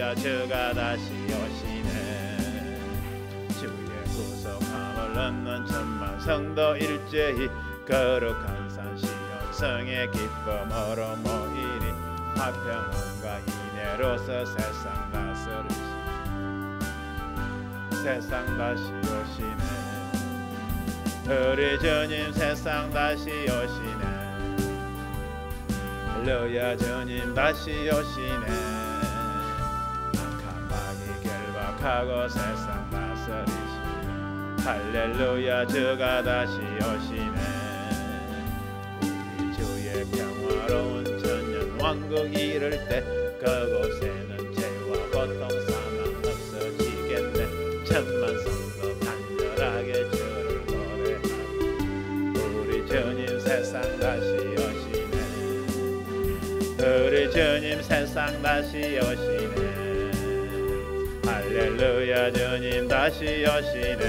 할렐루야 주가 다시 오시네. 주의 구속함을 얻는 천만 성도 일제히 거룩한 산 시온 성의 기쁨으로 모이니 화평함과 인애로서 세상 다스리시 세상 다시 오시네. 우리 주님 세상 다시 오시네. 할렐루야 주님 다시 오시네. 악한 마귀 결박하고 세상 다스리시 할렐루야 주가 다시 오시네. 우리 주의 평화로운 천년 왕국 이룰 때 그곳에는 죄와 고통 사망 없어지겠네. 천만 성도 간절하게 주를 고대하리. 우리 주님 세상 다시 오시네. 우리 주님 세상 다시 오시네. 할렐루야 주님 다시 오시네.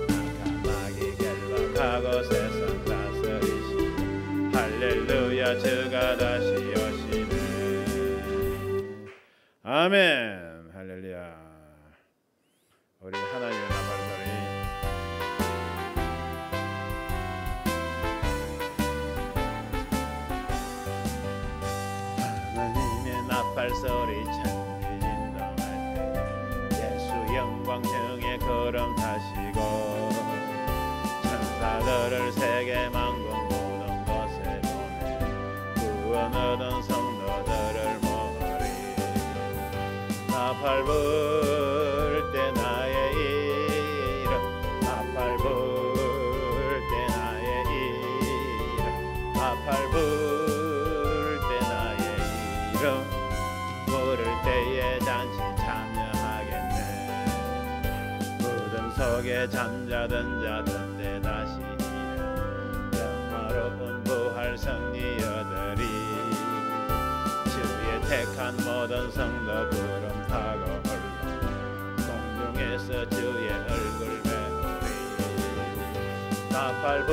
악한 마귀 결박하고 세상 다스리시 할렐루야 주가 다시 오시네. 아멘. 할렐루야. 우리 하나님의 나팔소리 하나님의 나팔소리 천지 진동할 때 예수 영광 중에 구름 타시고 천사들을 세계 만국 모든 곳에 보내 구원 얻은 성도들을 모으리. 나팔 불 때 나의 이름 나팔 불 때 나의 이름 나팔 불 때 나의 이름 부를 때에 잔치 참여하겠네. 무덤 속에 잠자던 자 그때 다시 일어 영화로운 부활 승리여들이 주의 택한 모든 성도 구름 타고 올라 공중에서 주의 얼굴 배우리. 나팔 불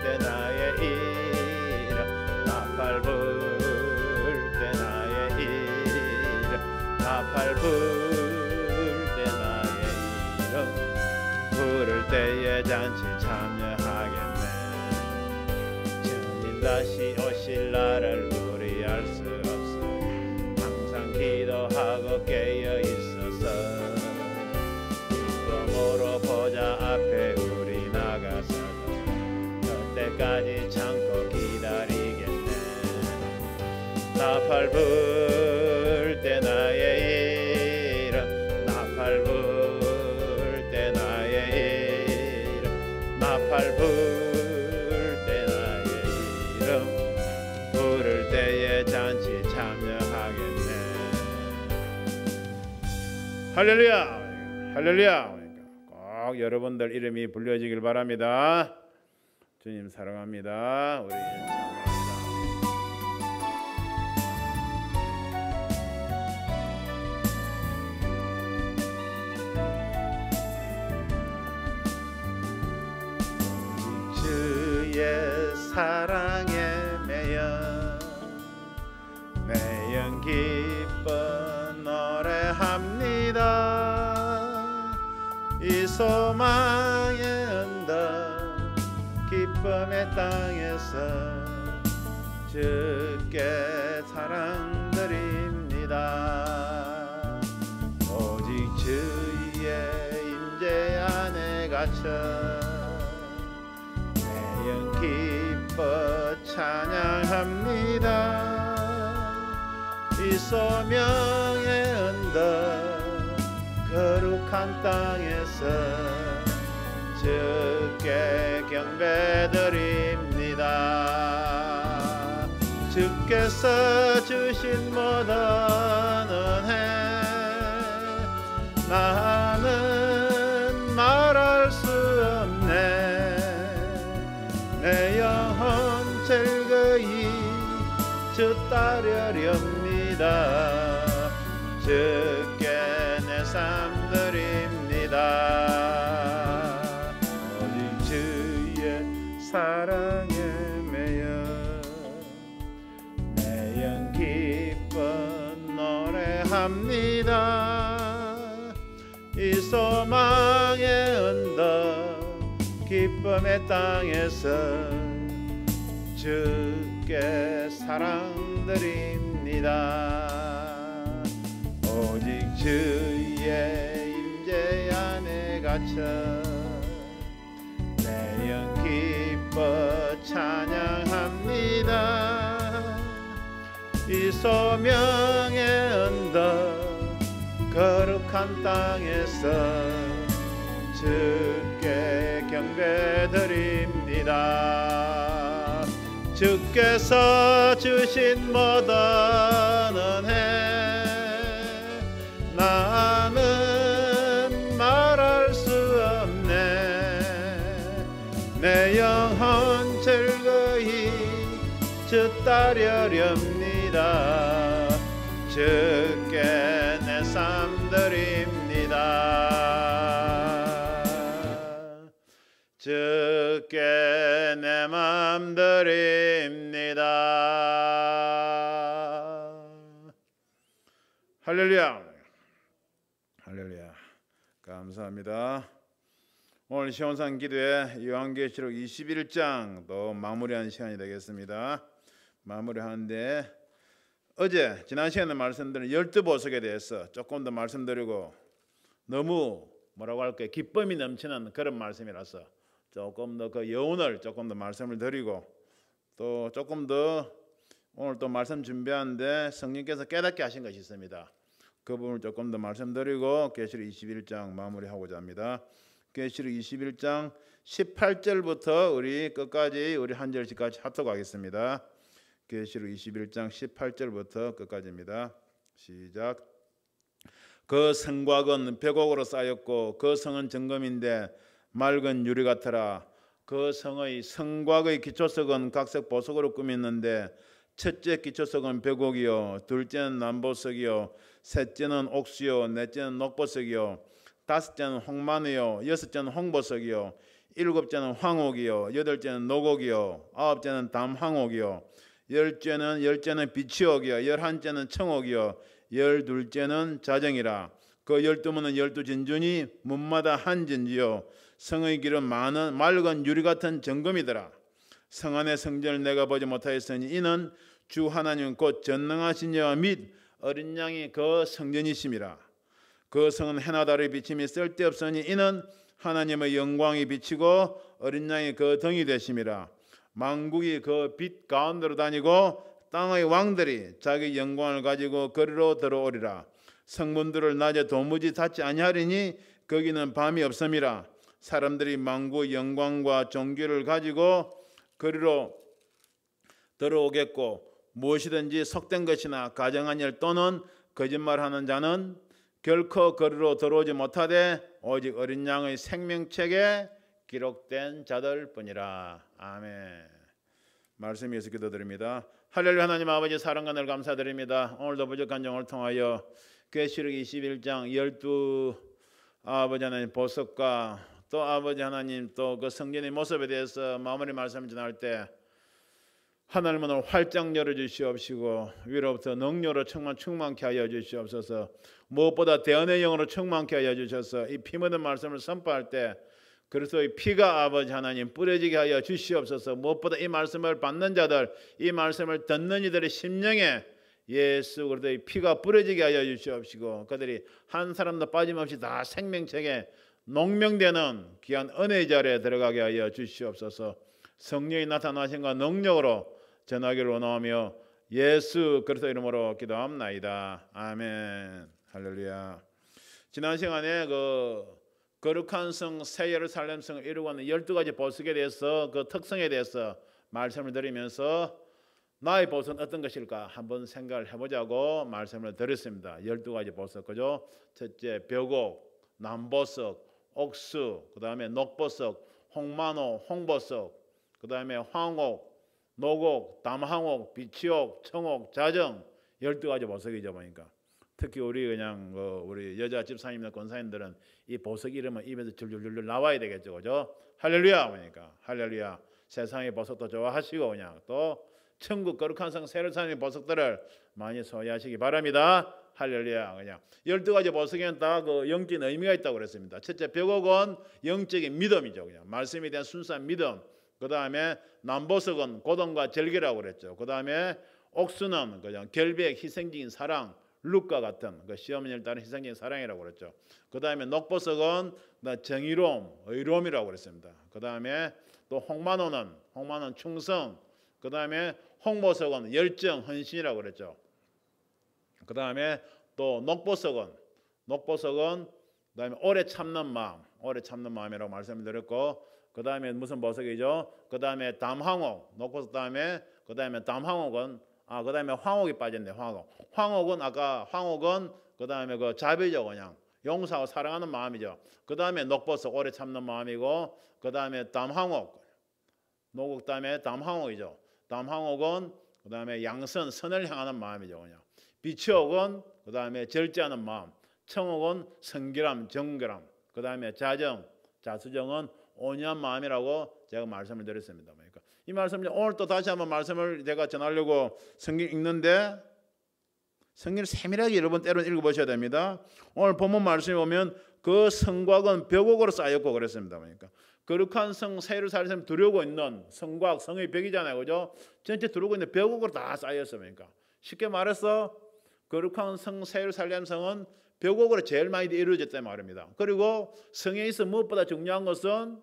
때 나의 이름 나팔 불 때 나의 이름 나팔 불 때 나의 이름 부를 때에 잔치 참여하겠네. 주님 다시 오실 날을 우리 알 수 없어. 항상 기도하고 깨어 있어서 기쁨으로 보좌 앞에 우리 나가서도 그때까지 참고 기다리겠네. 나팔 불 때 나의 이름 나팔 불 때 나의 이름 나팔 불 때 나의 이름 부를 때에 잔치 참여하겠네. 할렐루야 할렐루야. 꼭 여러분들 이름이 불려지길 바랍니다. 주님 사랑합니다. 우리 주의 사랑에 매연 기뻐 노래합니다. 이 소망의 언덕 기쁨의 땅에서 주께 사랑드립니다. 오직 주의 임재 안에 갇혀 매연 기뻐 찬양합니다. 이 소명의 언덕 거룩한 땅에서 주께 경배드립니다. 주께서 주신 모든 은혜 나는 말할 수 없네. 내 영혼 즐거이 주 따르렵니다. 주께 내 삶 드립니다. 오직 주의 사랑에 매연 기뻐 찬양합니다. 이 소망의 언덕 기쁨의 땅에서 주께 사랑드립니다. 오직 주의 임재 안에 갇혀 내 영 기뻐 찬양합니다. 이 소명의 언덕 거룩한 땅에서 주께 경배드립니다. 주께서 주신 모든 은혜 나는 말할 수 없네. 내 영혼 즐거이 주 따르렵니다. 주께 내 삶 드립니다. 주께 내 맘 드립니다. 할렐루야. 할렐루야. 감사합니다. 오늘 시온산 기도회 요한계시록 21장 또 마무리하는 시간이 되겠습니다. 마무리하는데 어제 지난 시간에 말씀드린 12보석에 대해서 조금 더 말씀드리고 너무 뭐라고 할까요? 기쁨이 넘치는 그런 말씀이라서 조금 더 그 여운을 조금 더 말씀을 드리고 또 조금 더 오늘 또 말씀 준비하는데 성령께서 깨닫게 하신 것이 있습니다. 그 부분을 조금 더 말씀드리고 계시록 21장 마무리하고자 합니다. 계시록 21장 18절부터 우리 끝까지 우리 한 절씩 같이 합독하겠습니다. 계시록 21장 18절부터 끝까지입니다. 시작. 그 성곽은 벽옥으로 쌓였고 그 성은 정금인데 맑은 유리 같으라. 그 성의 성곽의 기초석은 각색 보석으로 꾸몄는데 첫째 기초석은 벽옥이요, 둘째는 남보석이요, 셋째는 옥수요, 넷째는 녹보석이요, 다섯째는 홍마누요, 여섯째는 홍보석이요, 일곱째는 황옥이요, 여덟째는 녹옥이요, 아홉째는 담황옥이요, 열째는 비치옥이요, 열한째는 청옥이요, 열둘째는 자정이라. 그 12문은 12진주니 문마다 한 진주요, 성의 길은 많은 맑은 유리 같은 정금이더라. 성 안의 성전을 내가 보지 못하였으니 이는 주 하나님 곧 전능하신 여호와 및 어린 양이 그 성전이심이라. 그 성은 해나 달의 비침이 쓸데없으니 이는 하나님의 영광이 비치고 어린 양이 그 등이 되심이라. 만국이 그 빛 가운데로 다니고 땅의 왕들이 자기 영광을 가지고 거리로 들어오리라. 성문들을 낮에 도무지 닫지 아니하리니 거기는 밤이 없음이라. 사람들이 만국의 영광과 존귀를 가지고 거리로 들어오겠고 무엇이든지 속된 것이나 가정한 일 또는 거짓말하는 자는 결코 거리로 들어오지 못하되 오직 어린 양의 생명책에 기록된 자들 뿐이라. 아멘. 말씀 위해서 기도드립니다. 할렐루야. 하나님 아버지 사랑과 늘 감사드립니다. 오늘도 부족한 영을 통하여 계시록 21장 12 아버지 하나님 보석과 또 아버지 하나님 또 그 성전의 모습에 대해서 마무리 말씀 전할 때 하나님은 오늘 활짝 열어주시옵시고 위로부터 능력으로 충만케 하여 주시옵소서. 무엇보다 대언의 영으로 충만케 하여 주셔서 이 피 묻은 말씀을 선포할 때 그리스도의 피가 아버지 하나님 뿌려지게 하여 주시옵소서. 무엇보다 이 말씀을 받는 자들, 이 말씀을 듣는 이들의 심령에 예수 그리스도의 피가 뿌려지게 하여 주시옵시고 그들이 한 사람도 빠짐없이 다 생명책에 농명되는 귀한 은혜의 자리에 들어가게 하여 주시옵소서. 성령이 나타나신과 능력으로 전하기를 원하며 예수 그리스도 이름으로 기도합나이다. 아멘. 할렐루야. 지난 시간에 그 거룩한 성 새 예루살렘 성을 이루고 있는 12가지 보석에 대해서 그 특성에 대해서 말씀을 드리면서 나의 보석은 어떤 것일까 한번 생각을 해보자고 말씀을 드렸습니다. 12가지 보석 그죠? 첫째 벽옥, 남보석, 옥수, 그 다음에 녹보석, 홍마노, 홍보석, 그 다음에 황옥, 녹옥, 담황옥, 비치옥, 청옥, 자정 12가지 보석이죠 보니까. 특히 우리 그냥 우리 여자 집사님이나 권사님들은 이 보석 이름은 입에서 줄줄줄 나와야 되겠죠, 그죠? 할렐루야 보니까 할렐루야. 세상의 보석도 좋아하시고 그냥 또 천국 거룩한 성 세르살렘의 보석들을 많이 소유하시기 바랍니다. 할렐루야. 그냥 12가지 보석에는 다 그 영적인 의미가 있다고 그랬습니다. 첫째, 벽옥은 영적인 믿음이죠. 그냥 말씀에 대한 순수한 믿음. 그 다음에 남보석은 고동과 절개라고 그랬죠. 그 다음에 옥수는 그냥 결백, 희생적인 사랑, 룻과 같은 그 시어머니를 따른 희생적인 사랑이라고 그랬죠. 그 다음에 녹보석은 정의로움, 의로움이라고 그랬습니다. 그 다음에 또 홍만호는 충성. 그 다음에 홍보석은 열정, 헌신이라고 그랬죠. 그 다음에 또 녹보석은 그다음에 오래 참는 마음이라고 말씀을 드렸고, 그 다음에 무슨 보석이죠? 그 다음에 담황옥, 녹보석 다음에 그 다음에 담황옥은 그 다음에 황옥이 빠졌네. 황옥은 그 다음에 그 자비죠. 그냥 용서하고 사랑하는 마음이죠. 그 다음에 녹보석 오래 참는 마음이고, 그 다음에 담황옥, 녹옥 다음에 담황옥이죠. 담황옥은 그 다음에 양선, 선을 향하는 마음이죠. 그냥 비치옥은 그 다음에 절제하는 마음, 청옥은 성결함, 정결함, 그 다음에 자수정은 온유한 마음이라고 제가 말씀을 드렸습니다. 그러니까 이 말씀을 오늘 또 다시 한번 말씀을 제가 전하려고 성경 읽는데, 성경을 세밀하게 여러 번 때로는 읽어보셔야 됩니다. 오늘 본문 말씀에 보면 그 성곽은 벽옥으로 쌓였고 그랬습니다. 그러니까 거룩한 성 세르살렘 두르고 있는 성곽, 성의 벽이잖아요, 그죠? 전체 두르고 있는 벽옥으로 다 쌓였어요. 그러니까 쉽게 말해서 거룩한 성 세르살렘 성은 벽옥으로 제일 많이 이루어졌단 말입니다. 그리고 성에 있어 무엇보다 중요한 것은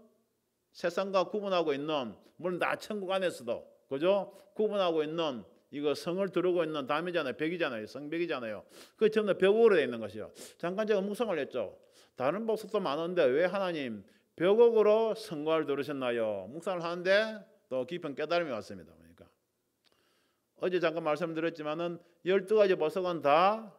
세상과 구분하고 있는, 물론 다 천국 안에서도 그죠? 구분하고 있는 이거 성을 두르고 있는 담이잖아요, 벽이잖아요, 성벽이잖아요. 그 전부 다 벽옥으로 되어 있는 것이요. 잠깐 제가 묵상을 했죠. 다른 보석도 많은데 왜 하나님 벽옥으로 성곽을 두르셨나요? 묵상을 하는데 또 깊은 깨달음이 왔습니다. 그러니까 어제 잠깐 말씀드렸지만은 12가지 보석은 다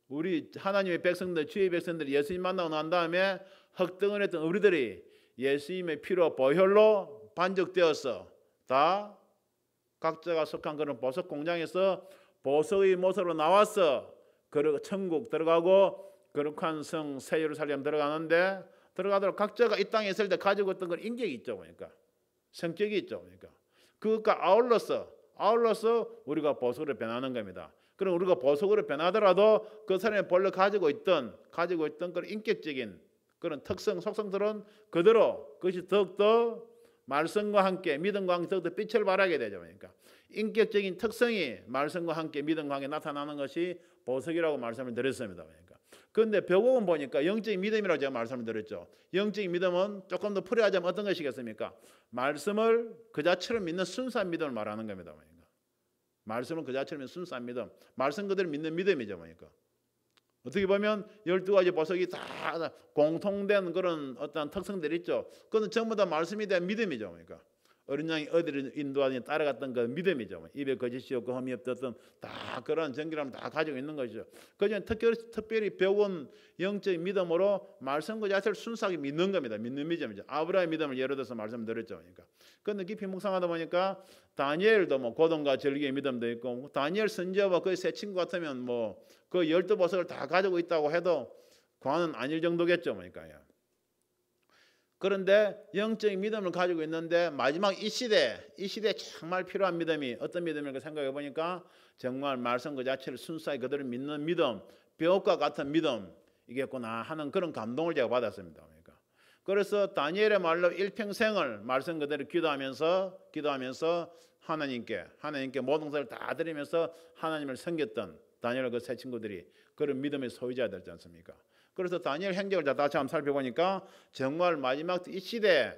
우리 하나님의 백성들, 주의 백성들이 예수님 만나고 난 다음에 흑등을 했던 우리들이 예수님의 피로 보혈로 반죽되어서 다 각자가 속한 그런 보석 공장에서 보석의 모습으로 나와서 천국 들어가고 거룩한 성 새 예루살렘 들어가는데, 들어가도록 각자가 이 땅에 있을 때 가지고 있던 그런 인격이 있죠. 그러니까 성격이 있죠. 그러니까 그것과 아울러서 우리가 보석으로 변하는 겁니다. 그럼 우리가 보석으로 변하더라도 그 사람이 본래 가지고 있던 그런 인격적인 그런 특성, 속성들은 그대로, 그것이 더욱더 말씀과 함께 믿음과 함께 더욱더 빛을 발하게 되죠. 그러니까 인격적인 특성이 말씀과 함께 믿음과 함께 나타나는 것이 보석이라고 말씀을 드렸습니다. 그러니까 그런데 벽옥은 보니까 영적인 믿음이라고 제가 말씀을 드렸죠. 영적인 믿음은 조금 더 풀이하자면 어떤 것이겠습니까? 말씀을 그 자체로 믿는 순수한 믿음을 말하는 겁니다. 그러니까 말씀은 그 자체로 믿는 순수한 믿음, 말씀 그대로 믿는 믿음이죠. 그러니까 어떻게 보면 12가지 보석이 다 공통된 그런 어떤 특성들이 있죠. 그건 전부 다 말씀에 대한 믿음이죠. 그러니까 어린 양이 어디를 인도하니 따라갔던 그 믿음이죠. 입에 거짓이 없고 흠이 없던 다 그런 정결함을 다 가지고 있는 것이죠. 그중에 특별히 배운 영적인 믿음으로 말씀 그 자체를 순수하게 믿는 겁니다. 믿는 믿음이죠. 아브라함의 믿음을 예로 들어서 말씀드렸죠. 그러니까 그런데 깊이 묵상하다 보니까 다니엘도 뭐 고동과 절기의 믿음도 있고, 다니엘 선지자와 그의 세 친구 같으면 뭐 그 12보석을 다 가지고 있다고 해도 과언은 아닐 정도겠죠. 그러니까 그런데 영적인 믿음을 가지고 있는데 마지막 이 시대에 정말 필요한 믿음이 어떤 믿음일까 생각해 보니까 정말 말씀 그 자체를 순수하게 그대로 믿는 믿음, 벽옥과 같은 믿음이겠구나 하는 그런 감동을 제가 받았습니다. 그러니까 그래서 다니엘의 말로 일평생을 말씀 그대로 기도하면서 하나님께 모든 것을 다 드리면서 하나님을 섬겼던 다니엘 그 세 친구들이 그런 믿음의 소유자들이지 않습니까? 그래서 다니엘 행적을 다시 한번 살펴보니까 정말 마지막 이 시대에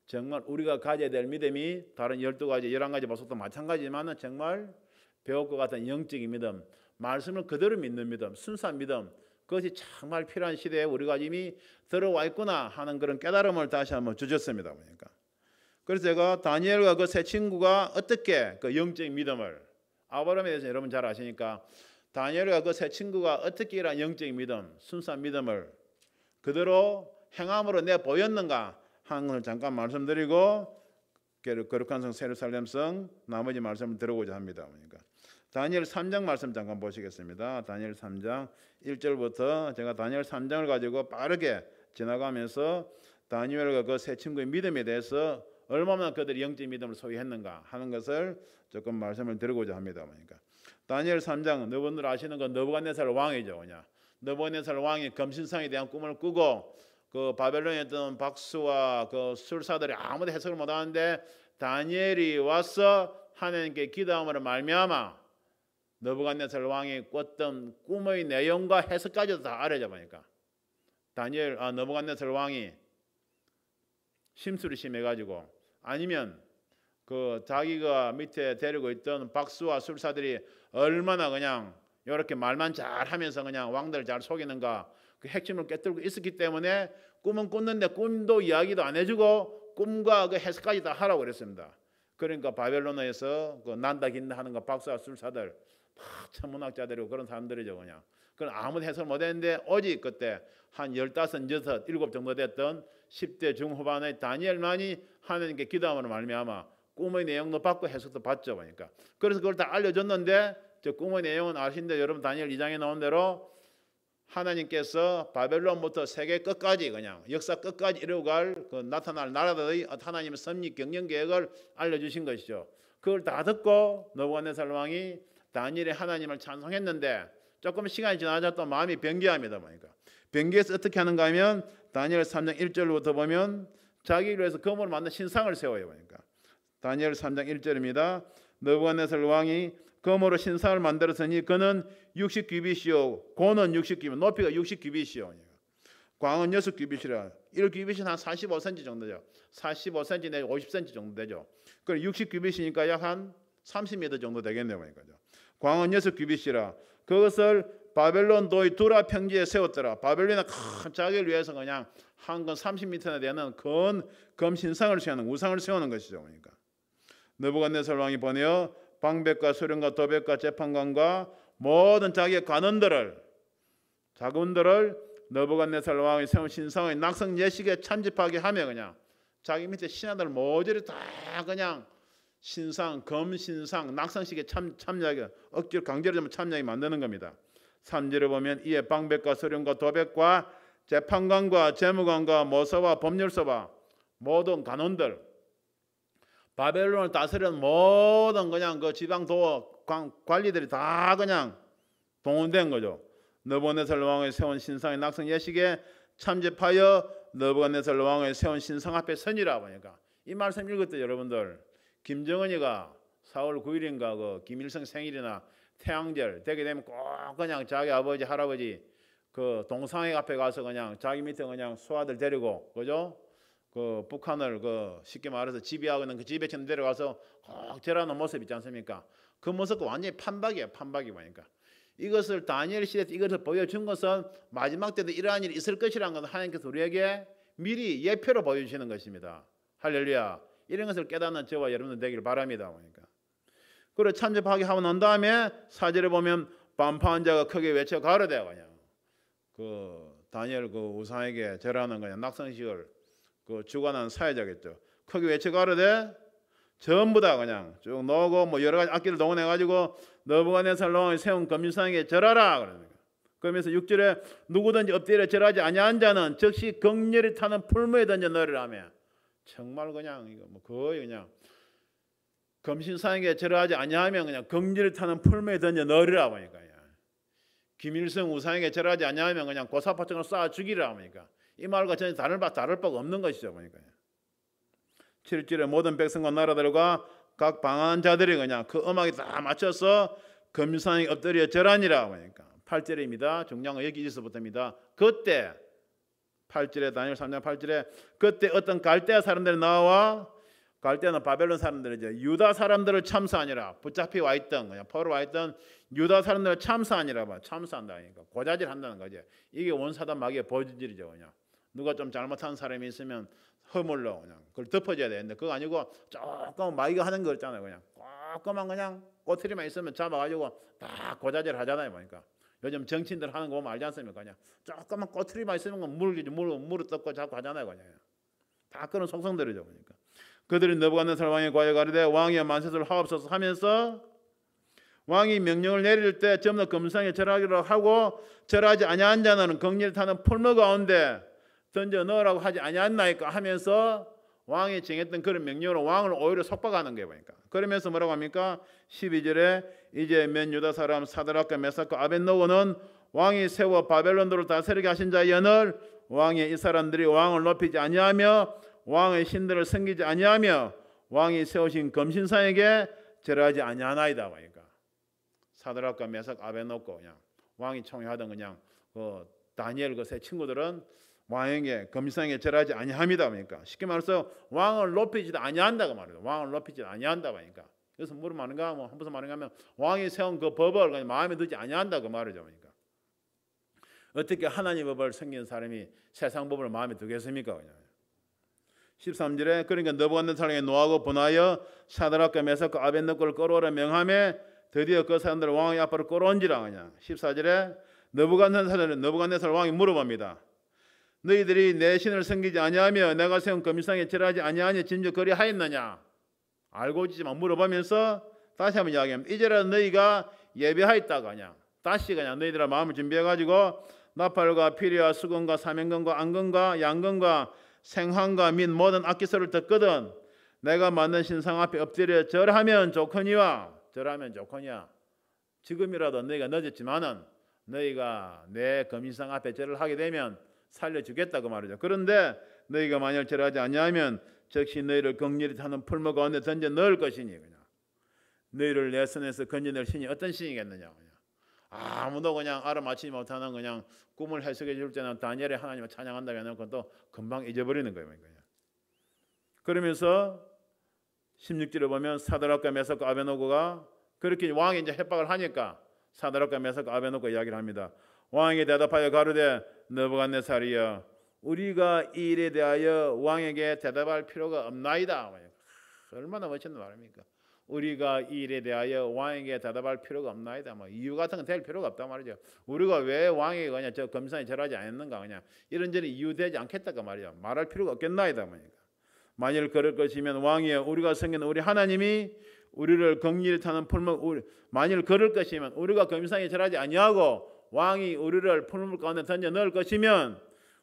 정말 우리가 가져야 될 믿음이 다른 12가지, 11가지 보석도 마찬가지지만 정말 벽옥과 같은 영적인 믿음, 말씀을 그대로 믿는 믿음, 순수한 믿음, 그것이 정말 필요한 시대에 우리가 이미 들어와 있구나 하는 그런 깨달음을 다시 한번 주셨습니다. 그러니까 그래서 제가 다니엘과 그 세 친구가 어떻게 그 영적인 믿음을, 아브라함에 대해서 여러분 잘 아시니까 다니엘과 그 세 친구가 어떻게 이러한 영적인 믿음, 순수한 믿음을 그대로 행함으로 내보였는가 하는 것을 잠깐 말씀드리고 거룩한 성 세르살렘성 나머지 말씀을 들어보자 합니다. 그러니까 다니엘 3장 말씀 잠깐 보시겠습니다. 다니엘 3장 1절부터 제가 다니엘 3장을 가지고 빠르게 지나가면서 다니엘과 그 세 친구의 믿음에 대해서 얼마나 그들이 영적 믿음을 소유했는가 하는 것을 조금 말씀을 드리고자 합니다. 그러니까 다니엘 3장 여러분들 아시는 건 느부갓네살 왕이죠. 그냥 느부갓네살 왕이 검신상에 대한 꿈을 꾸고 그 바벨론에 있던 박수와 그 술사들이 아무도 해석을 못하는데 다니엘이 와서 하나님께 기도함으로 말미암아 느부갓네살 왕이 꿨던 꿈의 내용과 해석까지도 다 알아져 보니까 느부갓네살 왕이 심술이 심해가지고 아니면 그 자기가 밑에 데리고 있던 박수와 술사들이 얼마나 그냥 이렇게 말만 잘하면서 그냥 왕들을 잘 속이는가 그 핵심을 깨뜨리고 있었기 때문에 꿈은 꿨는데 꿈도 이야기도 안 해주고 꿈과 그 해석까지 다 하라고 그랬습니다. 그러니까 바벨론에서 그 난다 긴다 하는 거 박수와 술사들 천문학자들이고 그런 사람들이죠. 그냥 그건 아무도 해석을 못했는데 오직 그때 한 15, 6, 7 정도 됐던 10대 중후반의 다니엘만이 하나님께 기도함으로 말미암아 꿈의 내용도 받고 해석도 받죠. 그러니까 그래서 그걸 다 알려줬는데 저 꿈의 내용은 아신데 여러분 다니엘 2장에 나온 대로 하나님께서 바벨론부터 세계 끝까지 그냥 역사 끝까지 이루어갈 그 나타날 나라들의 하나님의 섭리 경영 계획을 알려주신 것이죠. 그걸 다 듣고 느부갓네살 왕이 다니엘의 하나님을 찬송했는데 조금 시간이 지나자 또 마음이 변개합니다. 그러니까 변개해서 어떻게 하는가 하면 다니엘 3장 1절부터 보면 자기를 위해서 금으로 만든 신상을 세워요. 그러니까 다니엘 3장 1절입니다. 느부갓네살 왕이 금으로 신상을 만들었으니 그는 60규빗이요 고는 60규빗 높이가 60규빗이요 광은 6규빗이라 1규빗은 한 45cm 정도 되죠. 45cm 내지 50cm 정도 되죠. 그럼 60규빗이니까 약 한 30m 정도 되겠네요. 그러니까 광은 6규빗이라 그것을 바벨론 도의 두라 평지에 세웠더라. 바벨론의 큰 자기를 위해서 그냥 한 건 30m나 되는 금 신상을 세우는 우상을 세우는 것이죠. 그러니까 느부갓네살 왕이 보내어 방백과 수령과 도백과 재판관과 모든 자기의 관원들을 자군들을 느부갓네살 왕이 세운 신상의 낙성 예식에 참집하게 하며 그냥 자기 밑에 신하들 모조리 다 그냥 신상, 검신상, 낙성식에 참여하게 억지로 강제로 좀 참여하게 만드는 겁니다. 3절에 보면 이에 방백과 수령과 도백과 재판관과 재무관과 모서와 법률서와 모든 관원들 바벨론을 다스리는 모든 그냥 그 지방 도어 관리들이 다 그냥 동원된 거죠. 느부갓네살 왕의 세운 신상의 낙성 예식에 참집하여 느부갓네살 왕의 세운 신상 앞에 서니라 보니까 이 말씀 읽을 때 여러분들 김정은이가 4월 9일인가 그 김일성 생일이나 태양절 되게 되면 꼭 그냥 자기 아버지 할아버지 그 동상회 앞에 가서 그냥 자기 밑에 그냥 수하들 데리고 그죠? 그 북한을 그 쉽게 말해서 지배하고 있는 그 지배층 데려가서 꼭 절하는 모습 있지 않습니까? 그 모습도 완전히 판박이에요. 판박이 보니까 이것을 다니엘 시대에 이것을 보여준 것은 마지막 때도 이러한 일이 있을 것이라는 것을 하나님께서 우리에게 미리 예표로 보여주시는 것입니다. 할렐루야. 이런 것을 깨닫는 저와 여러분들 되기를 바랍니다. 그러니까 그리고 참접하게 하고 난 다음에 4절에 보면 반파한 자가 크게 외쳐 가로되 그냥 그 다니엘 그 우상에게 절하는 그냥 낙성식을 그 주관하는 사회자겠죠. 크게 외쳐 가로되 전부 다 그냥 쭉 놓고 뭐 여러 가지 악기를 동원해 가지고 느부갓네살 왕이 세운 금신상에게 절하라 그러니까. 그러면서 6절에 누구든지 엎드려 절하지 아니한 자는 즉시 극렬히 타는 풀무에 던져 넣으라며 정말 그냥 이거 뭐 거의 그냥 금신상에게 절하지 아니하면 그냥 극렬히 타는 풀무에 던져 넣으라 보니까 김일성 우상에게 절하지 아니하면 그냥 고사파총을 쏴 죽이라 보니까 이 말과 전혀 다를 바가 없는 것이죠 보니까 7절에 모든 백성과 나라들과 각 방한 자들이 그냥 그 음악에 다 맞춰서 금신상에 엎드려 절하니라 보니까 8절입니다. 중요한 여기 있어서부터입니다. 그때 8절에 다니엘 3장 8절에 그때 어떤 갈대아 사람들이 나와 갈대아는 바벨론 사람들이죠. 유다 사람들을 참사하니라 붙잡혀 와 있던 그냥 포로 와 있던 유다 사람들을 참사하니라 봐 참사한다 하니까 고자질 한다는 거죠. 이게 원사단 마귀의 보여질이죠. 그냥 누가 좀 잘못한 사람이 있으면 허물로 그냥 그걸 덮어줘야 되는데 그거 아니고 조금 마귀가 하는 거 있잖아요. 그냥 조금만 그냥 꼬투리만 있으면 잡아가지고 다 고자질 하잖아요. 보니까 요즘 정치인들 하는 거 보면 알지 않습니까? 그냥 조금만 꼬투리만 있으면 물을 뜯고 자꾸 하잖아요. 그냥 다 그런 속성들이죠. 그러니까 그들이 느부갓네살 왕의 과에 가르되 왕의 만세를 하옵소서 하면서 왕이 명령을 내릴 때 전부 다 금상에 절하기로 하고 절하지 아니한 자는 극렬히 타는 풀무 가운데 던져 넣으라고 하지 아니했나이까 하면서 왕이 정했던 그런 명령으로 왕을 오히려 속박하는 거예요. 보니까. 그러면서 뭐라고 합니까? 12절에 이제 몇 유다 사람 사드락과 메삭과 아벳노고는 왕이 세워 바벨론도를 다스리게 하신 자의 연을 왕의 이 사람들이 왕을 높이지 아니하며 왕의 신들을 섬기지 아니하며 왕이 세우신 금신상에게 절하지 아니하나이다. 보니까. 사드락과 메삭 아벳노고 그냥 왕이 총회하던 그냥 그 다니엘 그 세 친구들은 왕에게 금신상에 절하지 아니합니다. 그러니까 쉽게 말해서 왕을 높이지도 아니한다고 말해요. 왕을 높이지도 아니한다고 하니까. 그래서 무슨 말인가? 뭐 무슨 말인가 하면 왕이 세운 그 법을 그냥 마음에 들지 아니한다고 말이죠. 그러니까 어떻게 하나님 법을 섬기는 사람이 세상 법을 마음에 두겠습니까? 그냥. 13절에 그러니까 느부갓네살에게 노하고 분하여 사드락과 메삭과 아벳노고를 끌어오라 명함에 드디어 그 사람들을 왕의 앞으로 끌어온지라. 그냥. 14절에 느부갓네살 왕이 물어봅니다. 너희들이 내 신을 섬기지 아니하며 내가 세운 금신상에 절하지 아니하니 진즉 그리하였느냐? 알고 있지만 물어보면서 다시 한번 이야기합니다. 이제라도 너희가 예배하였다가 그냥 다시 그냥 너희들의 마음을 준비해가지고 나팔과 피리와 수건과 사면건과 안건과 양건과 생황과 및 모든 악기소를 듣거든 내가 만든 신상 앞에 엎드려 절하면 좋거니와. 절하면 좋거니와. 지금이라도 너희가 늦었지만은 너희가 내 금신상 앞에 절을 하게 되면 살려주겠다고 말이죠. 그런데 너희가 만약 절하지 아니하면 즉시 너희를 극렬히 타는 풀무 가운데 던져 넣을 것이니. 그냥. 너희를 내 손에서 건져낼 신이 어떤 신이겠느냐. 그냥. 아무도 그냥 알아맞히지 못하는 그냥 꿈을 해석해 줄 때는 다니엘의 하나님을 찬양한다고 해놓고 또 금방 잊어버리는 거예요. 그냥. 그러면서 16절에 보면 사드락과 메삭과 아벳노고가 그렇게 왕이 이제 협박을 하니까 사드락과 메삭과 아벳노고 이야기를 합니다. 왕에게 대답하여 가로되 느부갓네살이여 우리가 이 일에 대하여 왕에게 대답할 필요가 없나이다. 얼마나 멋진 말입니까? 우리가 이 일에 대하여 왕에게 대답할 필요가 없나이다. 뭐 이유 같은 건 될 필요가 없단 말이죠. 우리가 왜 왕에게 그냥 저 금신상에 절하지 않았는가 그냥 이런저런 이유 되지 않겠다고 말이죠. 말할 필요가 없겠나이다. 만일 그럴 것이면 왕이여 우리가 섬기는 우리 하나님이 우리를 긍휼히 타는 풀무 만일 그럴 것이면 우리가 금신상에 절하지 아니하고 왕이 우리를 풀무 가운데 던져 넣을 것이면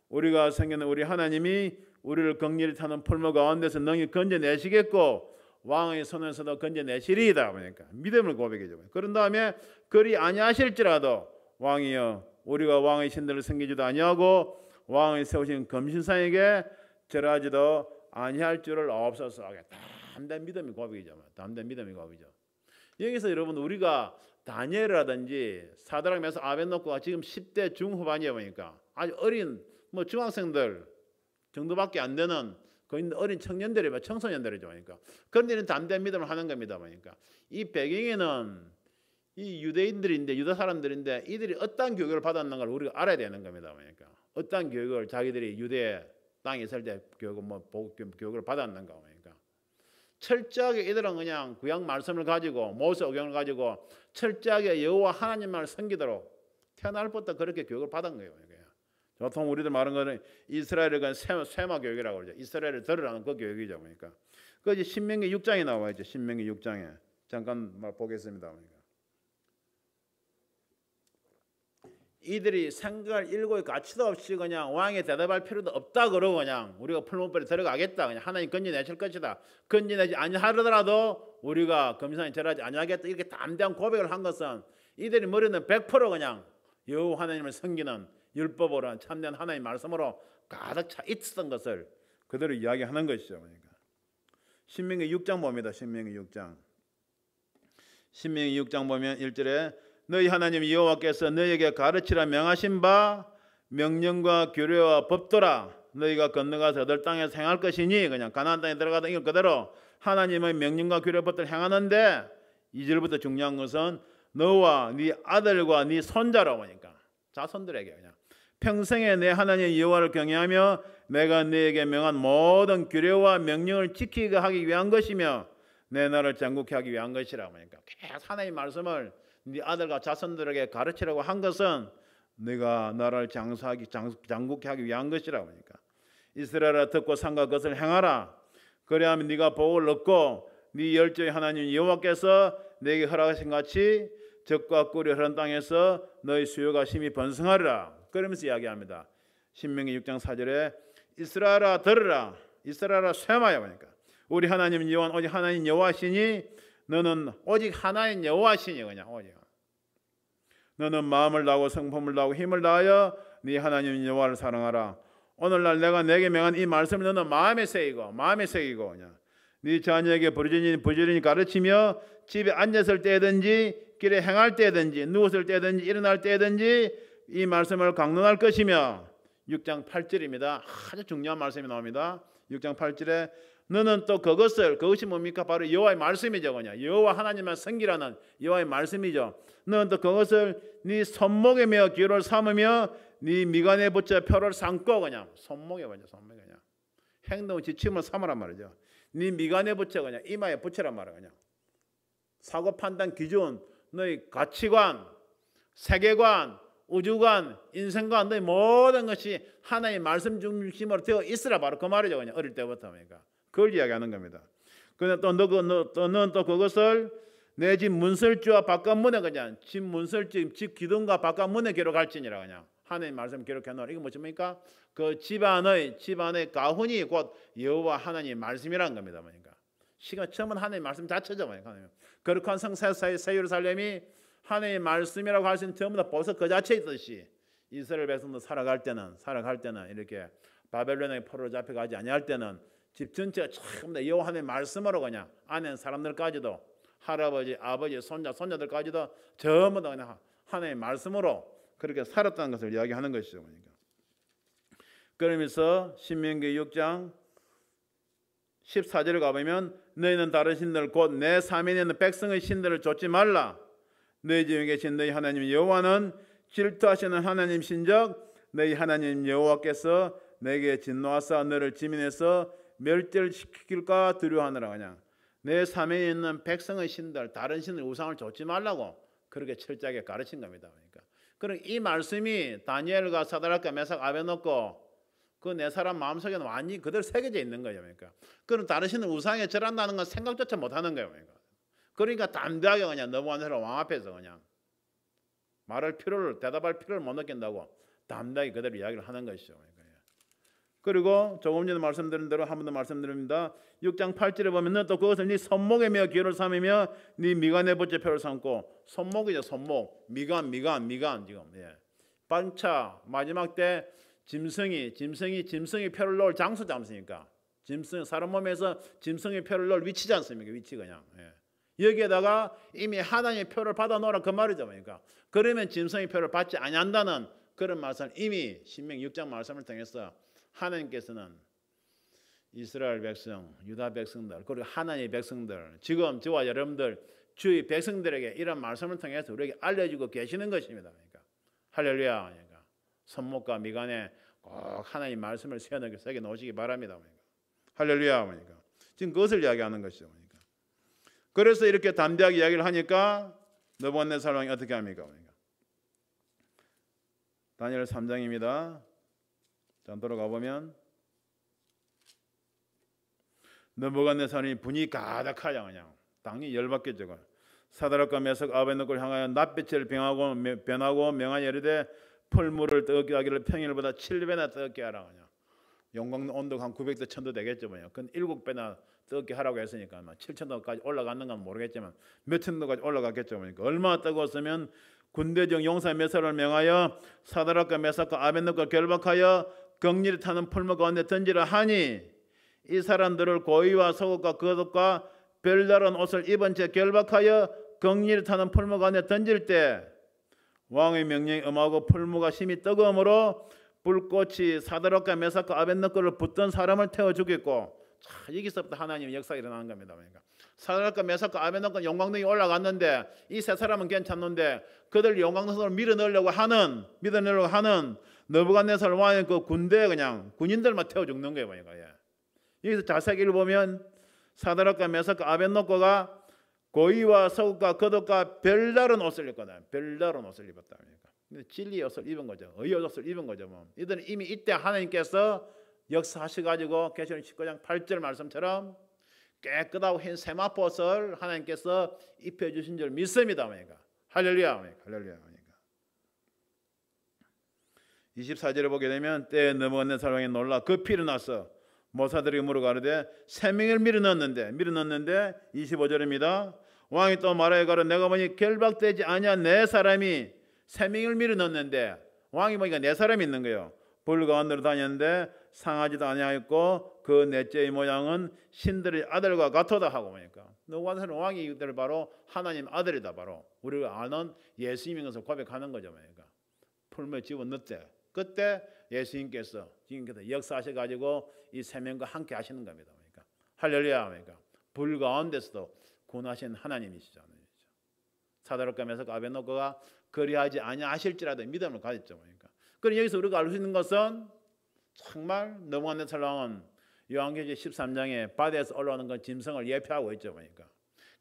우리가 섬기는 우리 하나님이 우리를 긍휼히 타는 풀무 가운데서 능히 건져내시겠고 왕의 손에서도 건져내시리이다. 그러니까 믿음을 고백해줘. 그런 다음에 그리 아니하실지라도 왕이여 우리가 왕의 신들을 섬기지도 아니하고 왕의 세우신 금신상에게 절하지도 아니할 줄을 없어서 하겠다. 담대한 믿음이 고백이죠. 담대한 믿음이 고백이죠. 여기서 여러분 우리가 다니엘이라든지 사드락 메삭 아벳노고가 지금 10대 중후반이야 보니까 아주 어린 뭐 중학생들 정도밖에 안 되는 거의 어린 청년들이 청소년들이죠. 그러니까 그런 일은 담대한 믿음을 하는 겁니다. 보니까 이 배경에는 이 유대인들인데 유다 사람들인데 이들이 어떤 교육을 받았는가를 우리가 알아야 되는 겁니다. 그러니까 어떤 교육을 자기들이 유대 땅에 있을 때 교육을 받았는가. 그러니까 철저하게 이들은 그냥 구약 말씀을 가지고 모세오경을 가지고 철저하게 여호와 하나님만을 섬기도록 태어날 때부터 그렇게 교육을 받은 거예요. 보통 우리들 말하는 거는 이스라엘의 세마 교육이라고 그러죠. 이스라엘을 들으라는 그 교육이죠. 그러니까 그 이제 신명기 6장에 나와 있죠. 신명기 6장에 잠깐 보겠습니다. 그러니까 이들이 생각할 일고의 가치도 없이 그냥 왕에 대답할 필요도 없다 그러고 그냥 우리가 풀무불에 들어가겠다. 그냥 하나님 건져내실 것이다. 건져내지 아니하더라도 우리가 금신상에 절하지 아니하겠다. 이렇게 담대한 고백을 한 것은 이들이 머리는 100% 그냥 여호와 하나님을 섬기는 율법으로 참된 하나님의 말씀으로 가득 차 있었던 것을 그대로 이야기하는 것이죠. 그러니까 신명기 6장 봅니다. 신명기 6장. 신명기 6장 보면 1절에 너희 하나님 여호와께서 너희에게 가르치라 명하신 바 명령과 규례와 법도라 너희가 건너가서 얻을 땅에서 행할 것이니 그냥 가나안 땅에 들어가던 이걸 그대로 하나님의 명령과 규례 법도를 행하는데 2절부터 중요한 것은 너와 네 아들과 네 손자라고 하니까 자손들에게 그냥 평생에 내 하나님 여호와를 경외하며 내가 너에게 명한 모든 규례와 명령을 지키게 하기 위한 것이며 내 나라를 장국케 하기 위한 것이라고 하니까 계속 하나님의 말씀을 네 아들과 자손들에게 가르치라고 한 것은 네가 나라를 장국케 하기 위한 것이라고 하니까 이스라엘아 듣고 삼가 그것을 행하라. 그래야면 네가 복을 얻고 네 열조의 하나님 여호와께서 네게 허락하신 같이 적과 꿀이 흐르는 땅에서 너희 수요가 심히 번성하리라. 그러면서 이야기합니다. 신명기 6장 4절에 이스라엘아 들으라. 이스라엘아 쇠마야 보니까 우리 하나님 여호와는 오직 하나님 여호와시니 너는 오직 하나인 여호와시니 그냥 오직 너는 마음을 다하고 성품을 다하고 힘을 다하여 네 하나님 여호와를 사랑하라. 오늘날 내가 내게 명한 이 말씀을 너는 마음에 새기고 그냥 네 자녀에게 부지런히 가르치며 집에 앉았을 때든지 길에 행할 때든지 누웠을 때든지 일어날 때든지 이 말씀을 강론할 것이며 6장 8절입니다. 아주 중요한 말씀이 나옵니다. 6장 8절에 너는 또 그것이 뭡니까? 바로 여호와의 말씀이죠. 그냥 여호와 하나님만 섬기라는 여호와의 말씀이죠. 너는 또 그것을 네 손목에 메어 기호를 삼으며 네 미간에 붙여 표를 삼고 그냥 손목에 그냥 행동 지침을 삼으란 말이죠. 네 미간에 붙여 그냥 이마에 붙이란 말이야. 그냥 사고 판단 기준, 너의 가치관, 세계관, 우주관, 인생관, 너의 모든 것이 하나님의 말씀 중심으로 되어 있으라 바로 그 말이죠. 그냥 어릴 때부터 그러니까 그걸 이야기하는 겁니다. 그런데 너는 또 그것을 내 집 문설주와 바깥 문에 그냥 집 문설주 집 기둥과 바깥 문에 기록할지니라 그냥 하나님 말씀 기록해 놓으라. 이거 뭐십니까? 그 집안의 가훈이 곧 여호와 하나님 말씀이라는 겁니다. 그러니까 시간 처음은 하나님 말씀 자체죠. 그러니까 거룩한 성 새 예루살렘이 하나님의 말씀이라고 할 수 있는 전부 다 벌써 그 자체에 있듯이 이스라엘 백성도 살아갈 때는 이렇게 바벨론의 포로로 잡혀가지 아니할 때는 집 전체가 전부 다 여호와 하나님의 말씀으로 그냥 안에 사람들까지도 할아버지, 아버지, 손자들까지도 전부 다 그냥 하나님의 말씀으로 그렇게 살았다는 것을 이야기하는 것이죠. 그러면서 신명기 6장 14절을 가보면 너희는 다른 신들 곧 내 사면에 있는 백성의 신들을 좇지 말라. 너희 중에 계신 너희 하나님 여호와는 질투하시는 하나님신적 너희 하나님 여호와께서 내게 진노하사 너를 지면에서 멸절시킬까 두려워하느라. 그냥 내 사면에 있는 백성의 신들 다른 신들 우상을 좇지 말라고 그렇게 철저하게 가르친 겁니다. 그러니까 그럼 이 말씀이 다니엘과 사드락과 메삭 아베노고 그 네 사람 마음속에는 완전히 그대로 새겨져 있는 거예요. 그러니까 그럼 다른 신을 우상에 절한다는 건 생각조차 못하는 거예요. 그러니까 담대하게 그냥 넘어가는 왕 앞에서 그냥 대답할 필요를 못 느낀다고 담대하게 그대로 이야기를 하는 것이죠. 그리고 조금 전에 말씀드린 대로 한 번 더 말씀드립니다. 6장 8절에 보면 너 또 그것을 네 손목에 메어 기호를 삼으며 네 미간에 붙여 표를 삼고 손목이죠. 손목 미간 지금 반차 마지막 때 짐승이 표를 놓을 장소지 않습니까? 짐승 사람 몸에서 짐승의 표를 놓을 위치지 않습니까? 위치 그냥 여기에다가 이미 하나님의 표를 받아 놓으라 그 말이죠. 그러니까 그러면 짐승의 표를 받지 아니한다는 그런 말씀을 이미 신명기 6장 말씀을 통해서 하나님께서는 이스라엘 백성, 유다 백성들 그리고 하나님의 백성들 지금 저와 여러분들 주의 백성들에게 이런 말씀을 통해서 우리에게 알려주고 계시는 것입니다. 그러니까 할렐루야. 그러니까 손목과 미간에 꼭 하나님 말씀을 새겨 놓으시기 바랍니다. 그러니까 할렐루야. 그러니까 지금 그것을 이야기하는 것이죠. 그러니까 그래서 이렇게 담대하게 이야기를 하니까 느부갓네살 왕이 어떻게 합니까? 그러니까 다니엘 3장입니다. 자, 돌아가 보면 느부갓네살이 분이 가득하여 그냥 당연히 열받겠죠. 사드락과 메삭 아베드고를 향하여 낫빛을 변하고 명하여 이르되 풀물을 뜨겁게 하기를 평일보다 7배나 뜨겁게 하라. 그냥 영광 온도가 한 900도 1000도 되겠죠. 그건 7배나 뜨겁게 하라고 했으니까 7000도까지 올라갔는 건 모르겠지만 몇 천도까지 올라갔겠죠. 그러니까 얼마나 뜨거웠으면 군대 중 용사 몇 사람을 명하여 사드락과 메삭과 아베드고를 결박하여 경리를 타는 풀물 가운데 던지라 하니 이 사람들을 고의와 속옷과 겉옷과 별다른 옷을 입은 채 결박하여 경리를 타는 풀물 가운데 던질 때 왕의 명령이 엄하고 풀무가 심히 뜨거움으로 불꽃이 사드락과 메삭과 아벳느고를 붙던 사람을 태워 죽였고 자, 여기서부터 하나님의 역사가 일어나는 겁니다. 그러니까 사드락과 메삭과 아벳느고는 영광등이 올라갔는데 이 세 사람은 괜찮는데 그들 영광등으로 밀어넣으려고 하는 느부갓네살 왕의 그 군대 그냥 군인들만 태워 죽는 거예요. 그러니까 여기서 자세히 읽어보면 사드락과 메삭과 아벳느고가 고의와 속옷과 겉옷과 별다른 옷을 입거든. 별다른 옷을 입었다. 그러니까 진리의 옷을 입은 거죠. 의의 옷을 입은 거죠. 뭐. 이들은 이미 이때 하나님께서 역사하셔가지고 계시록 19장 8절 말씀처럼 깨끗하고 흰 세마포옷을 하나님께서 입혀주신 줄 믿습니다. 그러니까 할렐루야. 할렐루야. 그러니까 24절에 보게 되면 때에 느부갓네살 왕이 놀라 급히 일어나서 모사들에게 물어가르되 세 명을 밀어넣는데 25절입니다. 왕이 또 말하여 가로 내가 보니 결박되지 아니한 네 사람이 세 명을 밀어넣는데 왕이 보니까 네 사람이 있는 거예요. 불 가운데로 다녔는데 상하지도 아니하였고 그 넷째의 모양은 신들의 아들과 같도다 하고 보니까 누가 사는 왕이 이들 바로 하나님 아들이다. 바로 우리가 아는 예수님인 것을 고백하는 거죠. 그러니까 풀무에 집어넣대. 그때 예수님께서 역사하셔가지고 이 세 명과 함께 하시는 겁니다. 그러니까 할렐루야. 그러니까 불 가운데서도 구원하신 하나님이시죠. 사도락과 메삭과 아벳노고가 그리하지 아니하실지라도 믿음을 가졌죠. 그러니까 여기서 우리가 알 수 있는 것은 정말 너무한데살랑은 요한계시록 13장에 바다에서 올라오는 건 짐승을 예표하고 있죠. 그러니까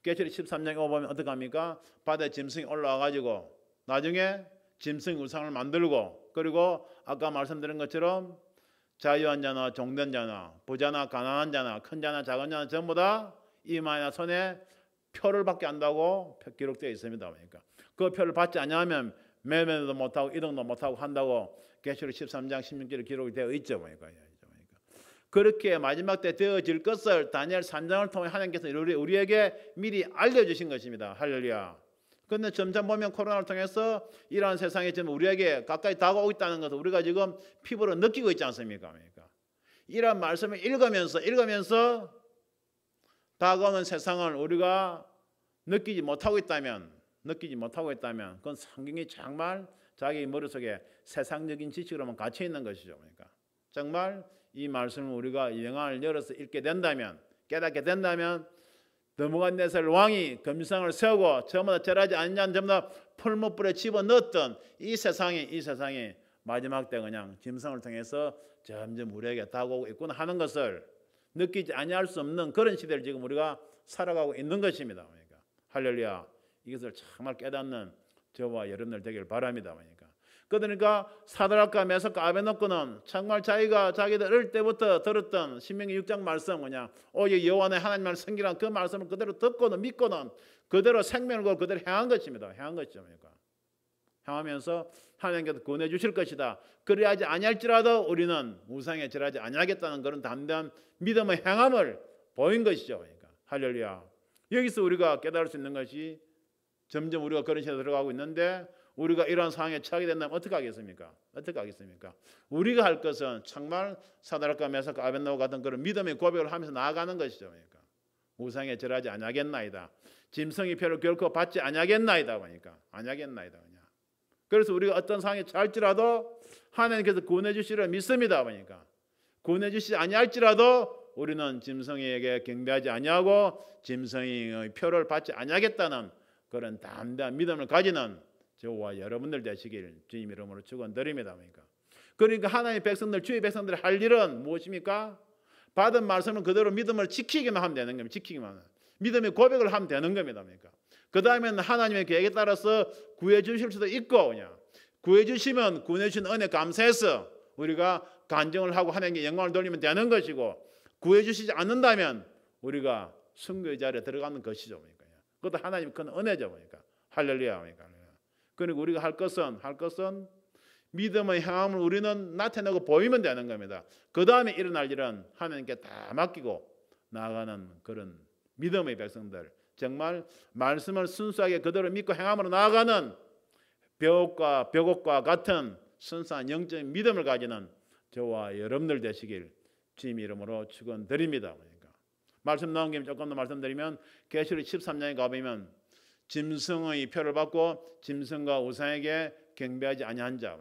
계시록 13장에 보면 어떻게 합니까? 바다에 짐승이 올라와가지고 나중에 짐승 우상을 만들고 그리고 아까 말씀드린 것처럼 자유한 자나 종된 자나 부자나 가난한 자나 큰 자나 작은 자나 전부 다 이마나 손에 표를 받게 한다고 기록되어 있습니다. 그러니까 그 표를 받지 않으면 매매도 못하고 이동도 못하고 한다고 계시록 13장 16절에 기록이 되어 있죠. 그러니까 그렇게 마지막 때 되어질 것을 다니엘 3장을 통해 하나님께서 우리에게 미리 알려주신 것입니다. 할렐루야. 그런데 점점 보면 코로나를 통해서 이러한 세상이 지금 우리에게 가까이 다가오고 있다는 것을 우리가 지금 피부로 느끼고 있지 않습니까? 그러니까 이러한 말씀을 읽으면서 다가오는 세상을 우리가 느끼지 못하고 있다면 그건 성경이 정말 자기 머릿속에 세상적인 지식으로만 갇혀 있는 것이죠. 그러니까 정말 이 말씀을 우리가 영안을 열어서 읽게 된다면 깨닫게 된다면 느부갓네살 왕이 금상을 세우고 전부 다 절하지 않는 자는 전부 다 풀무불에 집어넣었던 이 세상이 마지막 때 그냥 짐승을 통해서 점점 우리에게 다가오고 있구나 하는 것을 느끼지 아니할 수 없는 그런 시대를 지금 우리가 살아가고 있는 것입니다. 그러니까 할렐루야. 이것을 정말 깨닫는 저와 여러분들 되길 바랍니다. 그러니까 사드락과 메삭과 아벳노고는 정말 자기들 어릴 때부터 들었던 신명기 6장 말씀 그냥 오직 여호와의 하나님을 섬기란 그 말씀을 그대로 듣고는 믿고는 그대로 생명을 걸고 그대로 향한 것입니다. 향하면서 하나님께서 구원해 주실 것이다. 그리하지 아니할지라도 우리는 우상에 절하지 아니하겠다는 그런 담대한 믿음의 행함을 보인 것이죠. 그러니까 할렐루야. 여기서 우리가 깨달을 수 있는 것이 점점 우리가 그런 시대에 들어가고 있는데 우리가 이러한 상황에 처하게 된다면 어떻게 하겠습니까? 우리가 할 것은 정말 사드락과 메삭과 아벳노고 같은 그런 믿음의 고백을 하면서 나아가는 것이죠. 그러니까 우상에 절하지 아니하겠나이다. 짐승의 표를 결코 받지 아니하겠나이다. 아니하겠나이다. 그래서 우리가 어떤 상황에 처할지라도 하나님께서 구원해 주시리라 믿습니다. 구원해 주시지 아니할지라도 우리는 짐승에게 경배하지 아니하고 짐승의 표를 받지 아니하겠다는 그런 담대한 믿음을 가지는 저와 여러분들 되시길 주님 이름으로 축원드립니다. 그러니까 하나님의 백성들, 주의 백성들이 할 일은 무엇입니까? 받은 말씀은 그대로 믿음을 지키기만 하면 되는 겁니다. 믿음의 고백을 하면 되는 겁니다. 그 다음에는 하나님의 계획에 따라서 구해 주실 수도 있고 그냥 구해 주시면 구해 주신 은혜 감사해서 우리가 간증을 하고 하나님께 영광을 돌리면 되는 것이고 구해 주시지 않는다면 우리가 순교의 자리에 들어가는 것이죠. 그것도 하나님의 큰 은혜죠. 할렐루야. 그러니까 우리가 할 것은 믿음의 행함을 우리는 나타내고 보이면 되는 겁니다. 그 다음에 일어날 일은 하나님께 다 맡기고 나아가는 그런 믿음의 백성들, 정말 말씀을 순수하게 그대로 믿고 행함으로 나아가는 벽옥과 같은 순수한 영적인 믿음을 가지는 저와 여러분들 되시길 주님 이름으로 축원드립니다. 말씀 나온 김에 조금 더 말씀드리면 계시록 13장에 가보면 짐승의 표를 받고 짐승과 우상에게 경배하지 아니한 자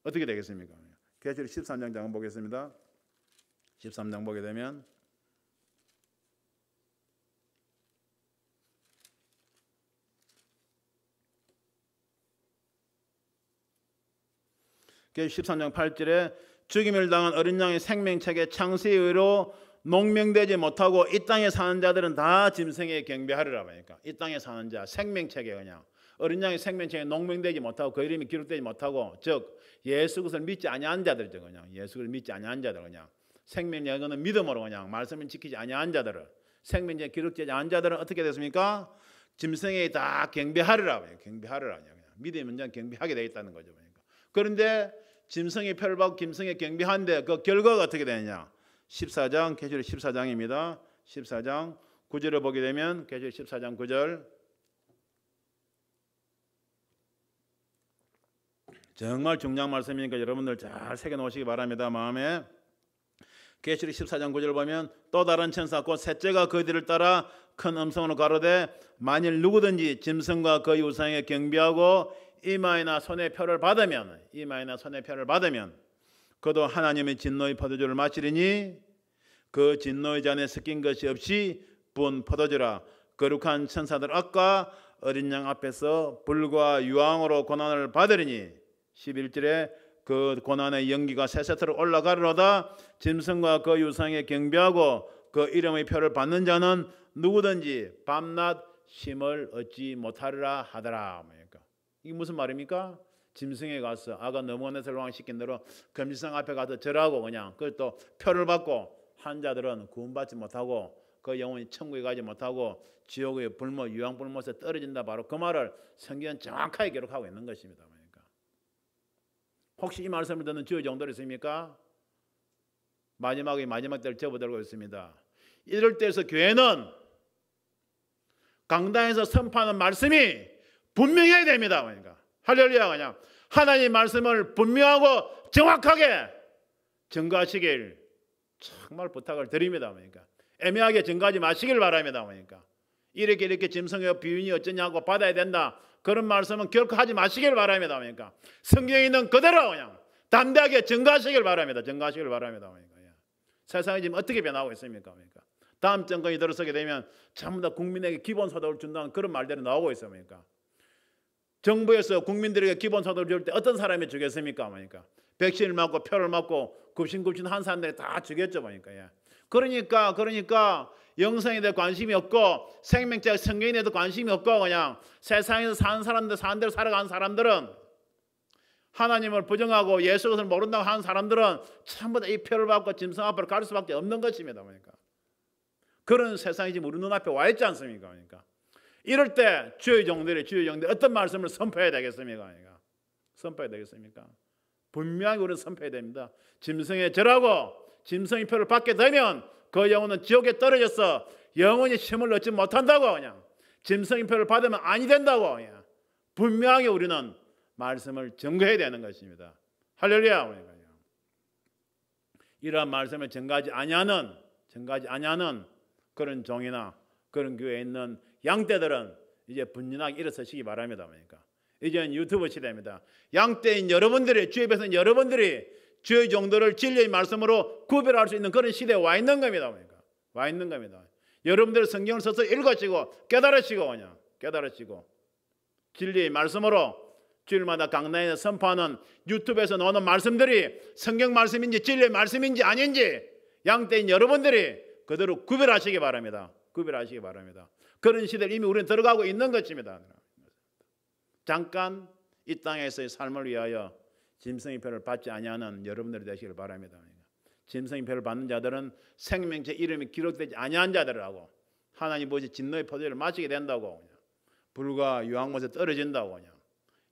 어떻게 되겠습니까? 계시록 13장 장을 보겠습니다. 13장 보게 되면 계시록 13장 8절에 죽임을 당한 어린 양의 생명책에 창세의 의로 농명되지 못하고 이 땅에 사는 자들은 다 짐승에 경배하리라. 이 땅에 사는 자 생명책에 그냥 어린 양의 생명책에 농명되지 못하고 그 이름이 기록되지 못하고 즉 예수 그리스도를 믿지 아니한 자들이죠. 그냥 예수 그리스도를 믿지 아니한 자들 그냥 생명책은 믿음으로 그냥 말씀을 지키지 아니한 자들을 생명책에 기록되지 않은 자들은 어떻게 됐습니까? 짐승에 다 경배하리라. 경배하리라. 그냥 믿음의 문제는 경배하게 되어 있다는 거죠. 그런데 짐승의 표를 받고 짐승에 경배하는데 그 결과가 어떻게 되느냐? 14장 계시록 14장입니다. 14장 9절을 보게 되면 계시록 14장 9절 정말 중요한 말씀이니까 여러분들 잘 새겨놓으시기 바랍니다. 마음에. 계시록 14장 9절 보면 또 다른 천사 곧 셋째가 그 뒤를 따라 큰 음성으로 가로되 만일 누구든지 짐승과 그 우상에 경배하고 이마이나 손에 표를 받으면 그도 하나님의 진노의 포도주를 마시리니 그 진노의 잔에 섞인 것이 없이 부은 포도주라. 거룩한 천사들 앞과 어린 양 앞에서 불과 유황으로 고난을 받으리니 11절에 그 고난의 연기가 세세토록 올라가리로다. 짐승과 그 유상에 경배하고 그 이름의 표를 받는 자는 누구든지 밤낮 쉼을 얻지 못하리라 하더라. 이게 무슨 말입니까? 짐승에 가서 아가 너무원에서 왕시킨 대로 금지상 앞에 가서 절하고 그냥 그걸 또 표를 받고 한 자들은 구원받지 못하고 그 영혼이 천국에 가지 못하고 지옥의 불못 유황불못에 떨어진다. 바로 그 말을 성경은 정확하게 기록하고 있는 것입니다. 혹시 이 말씀을 듣는 주의 종들이 있습니까? 마지막 때를 접어들고 있습니다. 이럴 때에서 교회는 강단에서 선포하는 말씀이 분명해야 됩니다. 할렐루야. 그냥 하나님의 말씀을 분명하고 정확하게 증거하시길 정말 부탁을 드립니다. 애매하게 증거하지 마시길 바랍니다. 이렇게 짐승의 비유니 어쩌냐고 받아야 된다. 그런 말씀은 결코 하지 마시길 바랍니다. 성경에 있는 그대로 그냥 담대하게 증거하시길 바랍니다. 세상이 지금 어떻게 변하고 있습니까? 다음 정권이 들어서게 되면 전부 다 국민에게 기본소득을 준다는 그런 말들이 나오고 있습니까? 정부에서 국민들에게 기본소득을 줄 때 어떤 사람이 주겠습니까? 백신을 맞고 표를 맞고 굽신굽신 한 사람들이 다 주겠죠. 그러니까 영성에 대해 관심이 없고 생명적 성경에 대해서 관심이 없고 그냥 세상에서 사는 사람들 사는 대로 살아가는 사람들은 하나님을 부정하고 예수 그리스도를 모른다고 하는 사람들은 전부 다 이 표를 받고 짐승 앞으로 갈 수밖에 없는 것입니다. 그런 세상이 지금 우리 눈앞에 와 있지 않습니까? 이럴 때 주의 종들이 어떤 말씀을 선포해야 되겠습니까? 분명히 우리는 선포해야 됩니다. 짐승에 절하고 짐승의 표를 받게 되면 그 영혼은 지옥에 떨어져서 영원히 쉼을 얻지 못한다고 그냥 짐승의 표를 받으면 아니 된다고 그냥 분명하게 우리는 말씀을 증거해야 되는 것입니다. 할렐루야. 이러한 말씀을 증거하지 아니하는 그런 종이나 그런 교회에 있는 양떼들은 이제 분연하게 일어서시기 바랍니다. 이제는 유튜브 시대입니다. 양떼인 여러분들이 주의 백성 여러분들이 주의 종들을 진리의 말씀으로 구별할 수 있는 그런 시대에 와 있는 겁니다. 여러분들 성경을 써서 읽으시고 깨달으시고 진리의 말씀으로 주일마다 강단에서 선포하는 유튜브에서 나오는 말씀들이 성경 말씀인지 진리의 말씀인지 아닌지 양떼인 여러분들이 그대로 구별하시기 바랍니다. 그런 시대를 이미 우리는 들어가고 있는 것입니다. 잠깐 이 땅에서의 삶을 위하여 짐승의 표를 받지 아니하는 여러분들이 되시길 바랍니다. 짐승의 표를 받는 자들은 생명체 이름이 기록되지 아니한 자들이라고 하나님 보시 진노의 포도주를 마시게 된다고 불과 유황못에 떨어진다고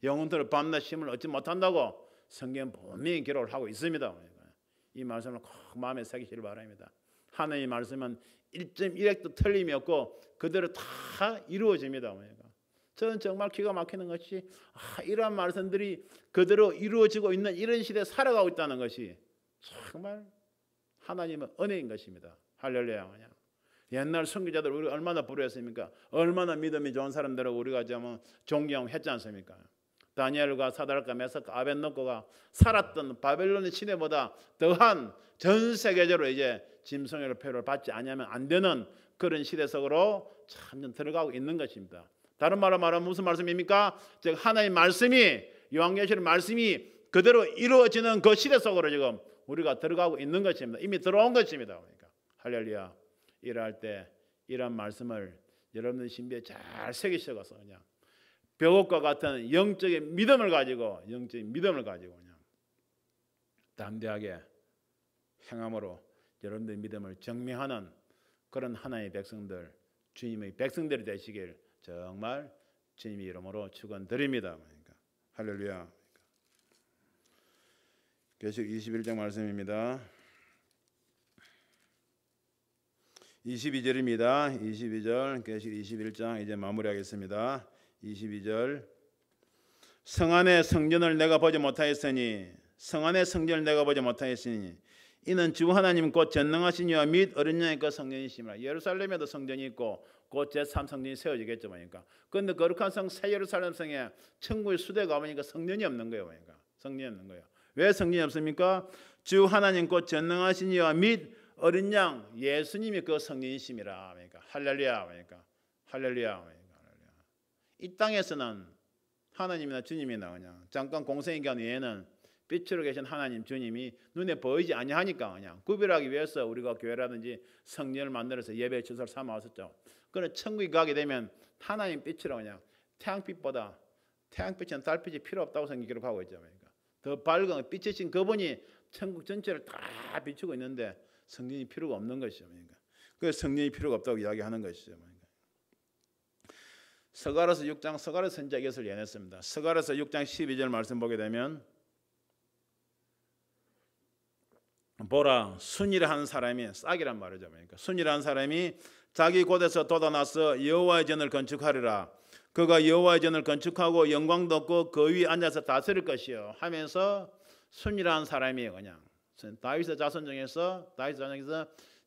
영혼들을 밤낮 쉼을 얻지 못한다고 성경 분명히 기록을 하고 있습니다. 이 말씀을 꼭 마음에 새기시길 바랍니다. 하나님의 말씀은 1.1핵도 틀림이 없고 그대로 다 이루어집니다. 저는 정말 기가 막히는 것이 이러한 말씀들이 그대로 이루어지고 있는 이런 시대에 살아가고 있다는 것이 정말 하나님의 은혜인 것입니다. 할렐루야. 옛날 선교자들 우리 얼마나 부러웠습니까? 얼마나 믿음이 좋은 사람들을 우리가 존경했지 않습니까? 다니엘과 사드락과 메삭과 아벳노고가 살았던 바벨론의 시대보다 더한 전 세계적으로 이제 짐승의 표를 받지 않으면 안 되는 그런 시대 속으로 참 들어가고 있는 것입니다. 다른 말로 말하면 무슨 말씀입니까? 즉 하나님의 말씀이 요한계시록 말씀이 그대로 이루어지는 그 시대 속으로 지금 우리가 들어가고 있는 것입니다. 이미 들어온 것입니다. 할렐루야. 일할 때 이런 말씀을 여러분들 신비에 잘 새기셔서 그냥 벽옥과 같은 영적인 믿음을 가지고 그냥 담대하게 행함으로 여러분들의 믿음을 증명하는 그런 하나님의 백성들, 주님의 백성들이 되시길 정말 주님의 이름으로 축원드립니다. 할렐루야. 계시록 21장 말씀입니다. 22절입니다. 22절 계시록 21장 이제 마무리하겠습니다. 22절 성 안의 성전을 내가 보지 못하였으니 성 안의 성전을 내가 보지 못하였으니 이는 주 하나님 곧 전능하신 이와 및 어린 양의 그 성전이시니라. 예루살렘에도 성전이 있고 곧 제3성전이 세워지겠죠. 그러니까 그런데 거룩한 성 새 예루살렘 성에 천국의 수대가 오니까 성전이 없는 거예요. 그러니까 성전이 없는 거예요. 왜 성전이 없습니까? 주 하나님 곧 전능하신 이와 및 어린 양 예수님이 그 성전이심이라. 그러니까 할렐루야. 그러니까 할렐루야. 그러니까 할렐루야. 이 땅에서는 하나님이나 주님이나 그냥 잠깐 공생의 기간 외에는 빛으로 계신 하나님 주님이 눈에 보이지 아니하니까 그냥 구별하기 위해서 우리가 교회라든지 성전을 만들어서 예배 주소를 삼아왔었죠. 그런데 천국에 가게 되면 하나님 빛으로 그냥 태양빛보다 태양빛은 달빛이 필요 없다고 성경 기록하고 있죠. 그러니까 더 밝은 빛이신 그분이 천국 전체를 다 비추고 있는데 성전이 필요가 없는 것이죠. 그러니까 그래서 성전이 필요가 없다고 이야기하는 것이죠. 그러니까. 스가랴서 6장 스가랴 선지자 이것을 예냈습니다. 스가랴서 6장 12절 말씀 보게 되면 보라 순이라 한 사람이 싹이란 말이죠. 그러니까 순이라 한 사람이 자기 곳에서 돋아나서 여호와의 전을 건축하리라. 그가 여호와의 전을 건축하고 영광도 없고 그 위에 앉아서 다스릴 것이요 하면서 순이라 한 사람이 그냥 다윗의 자손 중에서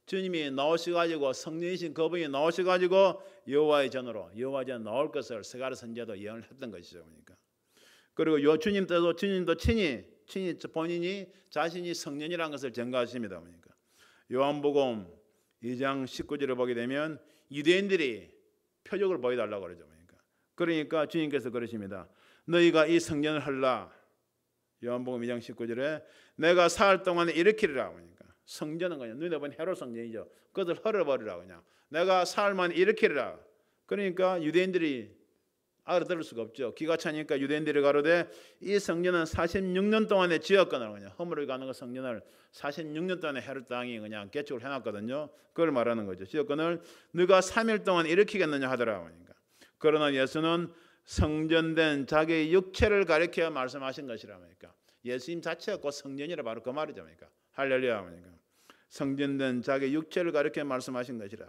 주님이 나오셔가지고 성령이신 그분이 나오셔가지고 여호와의 전으로 여호와의 전 나올 것을 스가랴 선지자도 예언을 했던 것이죠. 그러니까 그리고 주님도 친히 본인이 자신이 성령이라는 것을 증거하십니다. 그러니까 요한복음 2장 19절을 보게 되면 유대인들이 표적을 보여달라고 그러죠. 그러니까 주님께서 그러십니다. 너희가 이 성전을 헐라. 요한복음 2장 19절에 내가 사흘 동안에 일으키리라. 그러니까 성전은 그냥 눈에 보는 헤롯 성전이죠. 그것을 헐어버리라. 그냥 내가 사흘 만에 일으키리라. 그러니까 유대인들이 알아들을 수가 없죠. 기가 차니까 유대인들이 가로되 이 성전은 46년 동안에 지었거나 그냥 허물을 가는 그 성전을 46년 동안에 헤롯 왕이 그냥 개축을 해놨거든요. 그걸 말하는 거죠. 지었거늘 네가 3일 동안 일으키겠느냐 하더라. 그러니까 그러나 예수는 성전된 자기의 육체를 가리켜 말씀하신 것이라. 그러니까 예수님 자체가 곧 성전이라 바로 그 말이죠. 그러니까 할렐루야. 그러니까 성전된 자기의 육체를 가리켜 말씀하신 것이라.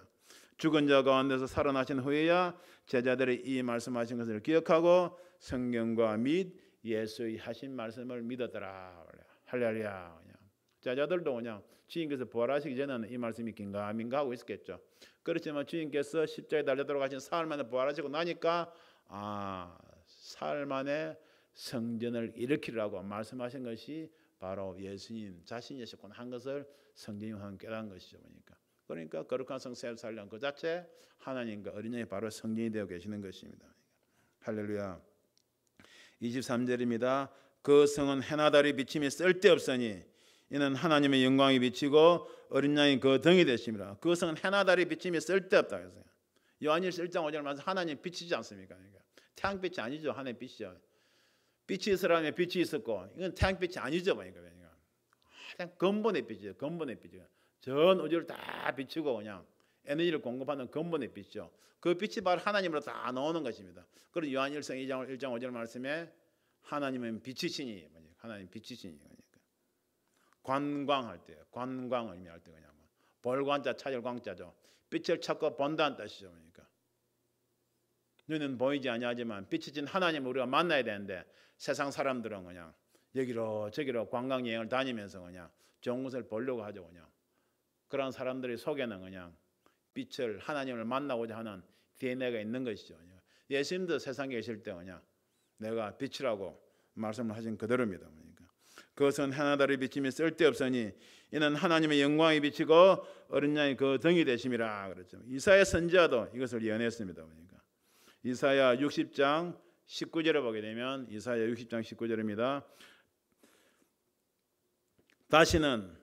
죽은 자 가운데서 살아나신 후에야 제자들이 이 말씀하신 것을 기억하고 성경과 및 예수의 하신 말씀을 믿었더라. 할렐루야. 그냥 제자들도 그냥 주님께서 부활하시기 전에는 이 말씀이 긴가민가 하고 있었겠죠. 그렇지만 주님께서 십자가에 달려 돌아가신 사흘 만에 부활하시고 나니까 사흘 만에 성전을 일으키라고 말씀하신 것이 바로 예수님 자신이셨구나 한 것을 성경이 깨달은 것이죠. 그러니까 거룩한 성 새 예루살렘 그 자체 하나님과 어린 양이 바로 성전이 되어 계시는 것입니다. 할렐루야. 23절입니다. 그 성은 해나 달이 비침이 쓸데없으니 이는 하나님의 영광이 비치고 어린 양이 그 등이 되심이라. 그 성은 해나 달이 비침이 쓸데없다 그랬어요. 요한일서 1장 5절 말씀 하나님 빛이지 않습니까? 그러니까 태양빛이 아니죠. 하나님 빛이죠. 빛이 있으라면 빛이 있었고 이건 태양빛이 아니죠. 그러니까 가장 근본의 빛이죠. 근본의 빛이죠. 전 우주를 다 비추고 그냥 에너지를 공급하는 근본의 빛이죠. 그 빛이 바로 하나님으로 다 나오는 것입니다. 그리고 요한일서 1장 5절 말씀에 하나님은 빛이시니 하나님 빛이시니 그러니까 관광할 때 관광을 의미할 때 그냥 볼관자 찾을 광자죠. 빛을 찾고 본다는 뜻이죠. 그러니까 눈은 보이지 아니하지만 빛이신 하나님을 우리가 만나야 되는데 세상 사람들은 그냥 여기로 저기로 관광 여행을 다니면서 그냥 좋은 것을 보려고 하죠. 그냥 그런 사람들의 속에는 그냥 빛을 하나님을 만나고자 하는 DNA가 있는 것이죠. 예수님도 세상에 계실 때 그냥 내가 빛이라고 말씀을 하신 그대로입니다. 그러니까 그것은 해나 달이 비침이 쓸데없으니 이는 하나님의 영광이 비치고 어린 양이 그 등이 되심이라 그랬죠. 이사야 선지자도 이것을 예언했습니다. 그러니까 이사야 60장 19절에 보게 되면 이사야 60장 19절입니다. 다시는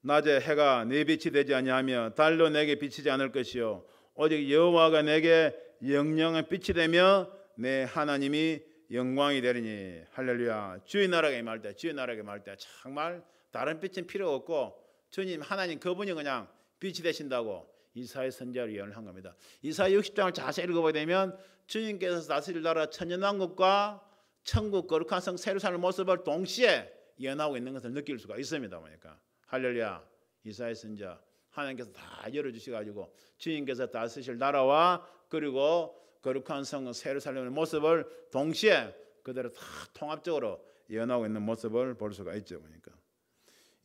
낮에 해가 내 빛이 되지 아니하며 달도 내게 비치지 않을 것이요 오직 여호와가 내게 영영한 빛이 되며 내 하나님이 영광이 되리니 할렐루야. 주의 나라가 임할 때 주의 나라가 임할 때 정말 다른 빛은 필요 없고 주님 하나님 그분이 그냥 빛이 되신다고 이사야 선지자로 예언을 한 겁니다. 이사야 60장을 자세히 읽어보게 되면 주님께서 다스릴 나라 천년왕국과 천국 거룩한 성 새 예루살렘 모습을 동시에 예언하고 있는 것을 느낄 수가 있습니다. 그러니까 할렐루야. 이사야 선지자 하나님께서 다 열어주셔가지고 주님께서 다스리실 나라와 그리고 거룩한 성 예루살렘의 모습을 동시에 그대로 다 통합적으로 예언하고 있는 모습을 볼 수가 있죠. 그러니까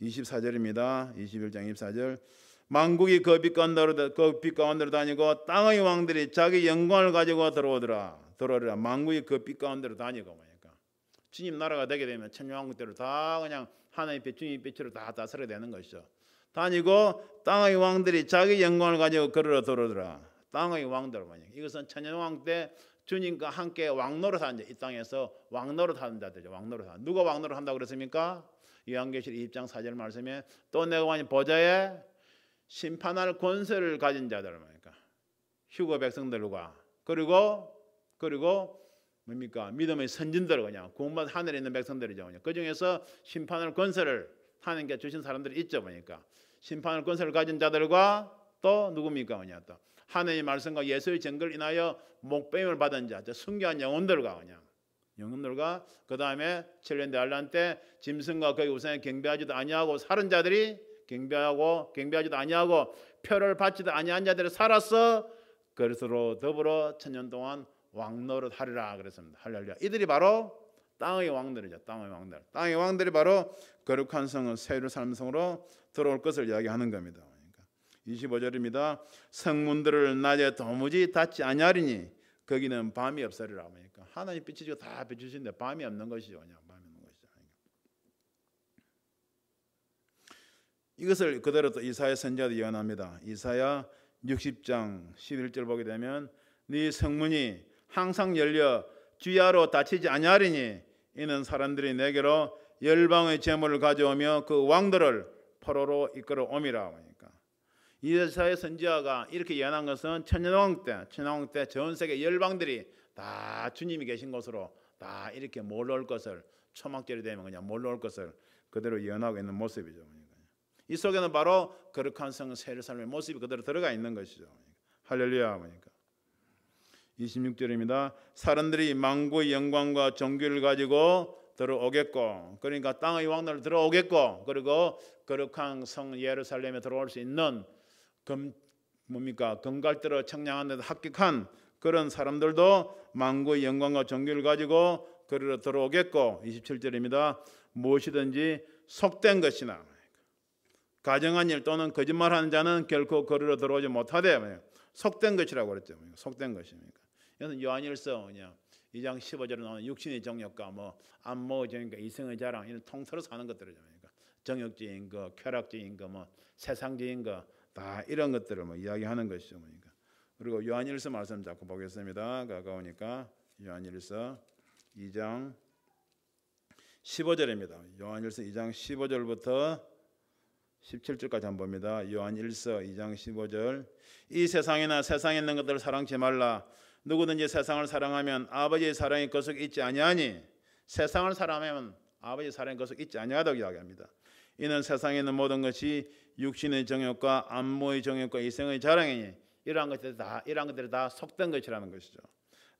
24절입니다. 21장 24절. 만국이 그 빛 가운데로 다니고 땅의 왕들이 자기 영광을 가지고 들어오리라. 만국이 그 빛 가운데로 다니고 그러니까 주님 나라가 되게 되면 천년왕국대로 다 그냥 하나님 빛 주님 빛으로 다 다스려야 되는 것이죠. 다니고 땅의 왕들이 자기 영광을 가지고 걸으러 들어오더라. 땅의 왕들 뭐냐? 이것은 천년왕국 때 주님과 함께 왕노릇 하는 자, 이 땅에서 왕노릇 하는 자들이죠. 왕노릇 하는. 누가 왕노릇 한다고 그랬습니까? 요한계시록 20장 4절 말씀에 또 내가 보니 보좌에 심판할 권세를 가진 자들 말입니까? 휴거 백성들과 그리고 뭡니까? 믿음의 선진들 그냥 구원받은 하늘에 있는 백성들이죠. 그냥 그 중에서 심판할 권세를 하나님께 주신 사람들이 있죠. 보니까 심판할 권세를 가진 자들과 또 누굽니까? 그냥 또 하나님의 말씀과 예수의 증거를 인하여 목배임을 받은 자, 순교한 영혼들과 그냥 영혼들과 그 다음에 7년 대환란 때 짐승과 그의 우상에 경배하지도 아니하고 살은 자들이 경배하지도 아니하고 표를 받지도 아니한 자들이 살아서 그리스도로 더불어 천년 동안 왕노릇 하리라 그랬습니다. 할렐루야. 이들이 바로 땅의 왕들이죠. 땅의 왕들이 바로 거룩한 성 예루살렘 성으로 들어올 것을 이야기하는 겁니다. 25절입니다. 성문들을 낮에 도무지 닫지 아니하리니 거기는 밤이 없으리라. 그러니까 하나님 빛이 다 비추시는데 밤이 없는 것이죠. 그냥 밤이 없는 것이죠. 이것을 그대로 또 이사야 선지자도 예언합니다. 이사야 60장 11절 보게 되면 네 성문이 항상 열려 주야로 닫히지 아니하리니 이는 사람들이 내게로 열방의 재물을 가져오며 그 왕들을 포로로 이끌어 옴이라. 그러니까 이사야 선지자가 이렇게 예언한 것은 천년왕국 때 전 세계 열방들이 다 주님이 계신 곳으로 다 이렇게 몰려올 것을 초막절이 되면 그냥 몰려올 것을 그대로 예언하고 있는 모습이죠. 이 속에는 바로 거룩한 성 예루살렘의 모습이 그대로 들어가 있는 것이죠. 할렐루야. 그러니까 26절입니다. 사람들이 만국의 영광과 존귀를 가지고 들어오겠고, 그러니까 땅의 왕들 들어오겠고, 그리고 거룩한 성 예루살렘에 들어올 수 있는 금갈대로 청량한 데도 합격한 그런 사람들도 만국의 영광과 존귀를 가지고 그리로 들어오겠고, 27절입니다. 무엇이든지 속된 것이나 가정한 일 또는 거짓말하는 자는 결코 거리로 들어오지 못하되 속된 것이라고 그랬죠. 속된 것입니까? 이것은 요한일서 그냥 2장 15절에 나오는 육신의 정욕과 뭐 안목의 정욕과 이성의 자랑 이런 통틀어 사는 것들이죠. 그러니까 정욕적인 거, 쾌락적인 거, 뭐 세상적인 거 다 이런 것들을 뭐 이야기하는 것이죠. 그러니까 그리고 요한일서 말씀 자꾸 보겠습니다. 가까우니까 요한일서 2장 15절입니다. 요한일서 2장 15절부터 17절까지 한번 봅니다. 요한일서 2장 15절. 이 세상이나 세상에 있는 것들을 사랑치 말라. 누구든지 세상을 사랑하면 아버지의 사랑이 그 속에 있지 아니하니 세상을 사랑하면 아버지의 사랑이 그 속에 있지 아니하다고 이야기합니다. 이는 세상에 있는 모든 것이 육신의 정욕과 안모의 정욕과 이성의 자랑이니 이러한 것들이 다 속된 것이라는 것이죠.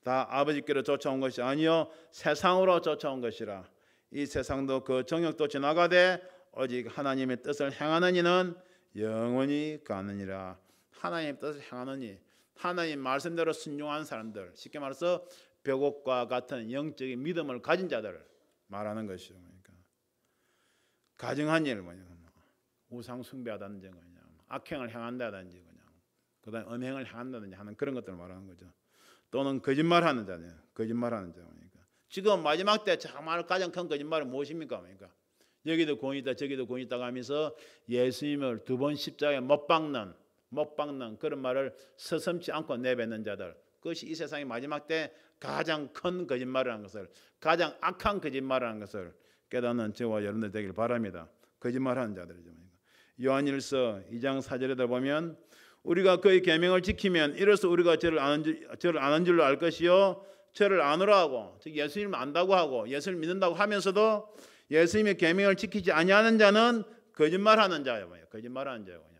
다 아버지께로 쫓아온 것이 아니요 세상으로 쫓아온 것이라. 이 세상도 그 정욕도 지나가되 오직 하나님의 뜻을 행하는 이는 영원히 가느니라. 하나님의 뜻을 행하는 이, 하나님 말씀대로 순종한 사람들, 쉽게 말해서 벽옥과 같은 영적인 믿음을 가진 자들을 말하는 것이죠. 그러니까 가정한 일 뭐냐, 우상 숭배하다든지 그냥 악행을 행한다든지 그냥 그다음 음행을 행한다든지 하는 그런 것들을 말하는 거죠. 또는 거짓말하는 자냐, 거짓말하는 자. 그러니까 지금 마지막 때 정말 가장 큰 거짓말은 무엇입니까? 그러니까 여기도 권 있다 저기도 권 있다고 하면서 예수님을 두 번 십자가에 못 박는 그런 말을 서슴지 않고 내뱉는 자들, 그것이 이 세상의 마지막 때 가장 큰 거짓말이라는 것을, 가장 악한 거짓말이라는 것을 깨닫는 저와 여러분들 되길 바랍니다. 거짓말하는 자들이죠. 요한일서 2장 4절에다 보면 우리가 그의 계명을 지키면 이로써 우리가 저를 아는 줄로 알 것이요 저를 아노라 하고, 즉 예수님을 안다고 하고 예수를 믿는다고 하면서도 예수님의 계명을 지키지 아니하는 자는 거짓말하는 자예요. 거짓말하는 자예요. 그냥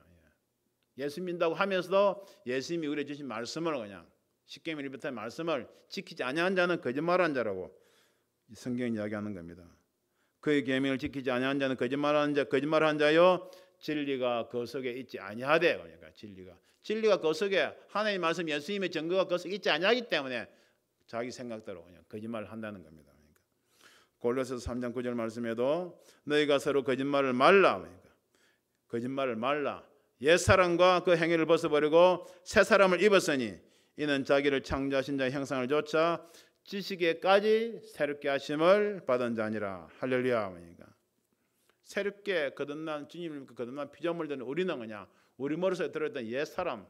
예수 믿는다고 하면서도 예수님이 우리에게 주신 말씀을 그냥 십계명 1부터의 말씀을 지키지 아니하는 자는 거짓말하는 자라고 성경이 이야기하는 겁니다. 그의 계명을 지키지 아니하는 자는 거짓말하는 자요 진리가 그 속에 있지 아니하되, 그러니까 진리가 그 속에 하나님 말씀 예수님의 증거가 그 속에 있지 아니하기 때문에 자기 생각대로 그냥 거짓말을 한다는 겁니다. 그러니까 골로새서 3장 9절 말씀에도 너희가 서로 거짓말을 말라, 그러니까 거짓말을 말라. 옛사람과 그 행위를 벗어버리고 새 사람을 입었으니 이는 자기를 창조하신 자의 형상을 좇아 지식에까지 새롭게 하심을 받은 자니라. 할렐루야. 그러니까 새롭게 거듭난 주님을 거듭난 피조물 된 우리는 그냥 우리 머릿속에 들어있던 옛사람,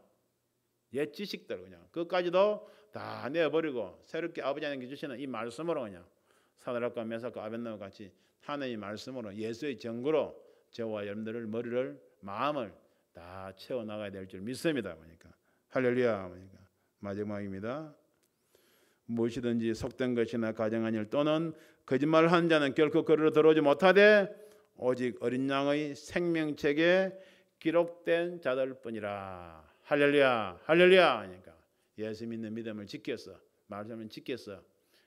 옛 지식들 그냥 그것까지도 다 내어버리고 새롭게 아버지 하나님께 주시는 이 말씀으로 그냥 사드락과 메삭과 아벳nego 같이 하나님의 말씀으로 예수의 증거로 저와 여러분들을 머리를 마음을 다 채워나가야 될 줄 믿습니다. 그러니까 할렐루야. 그러니까 마지막입니다. 무엇이든지 속된 것이나 가정한 일 또는 거짓말을 하는 자는 결코 그리로 들어오지 못하되 오직 어린 양의 생명책에 기록된 자들뿐이라. 할렐루야. 할렐루야. 그러니까 예수 믿는 믿음을 지켜서 말씀을 지켜서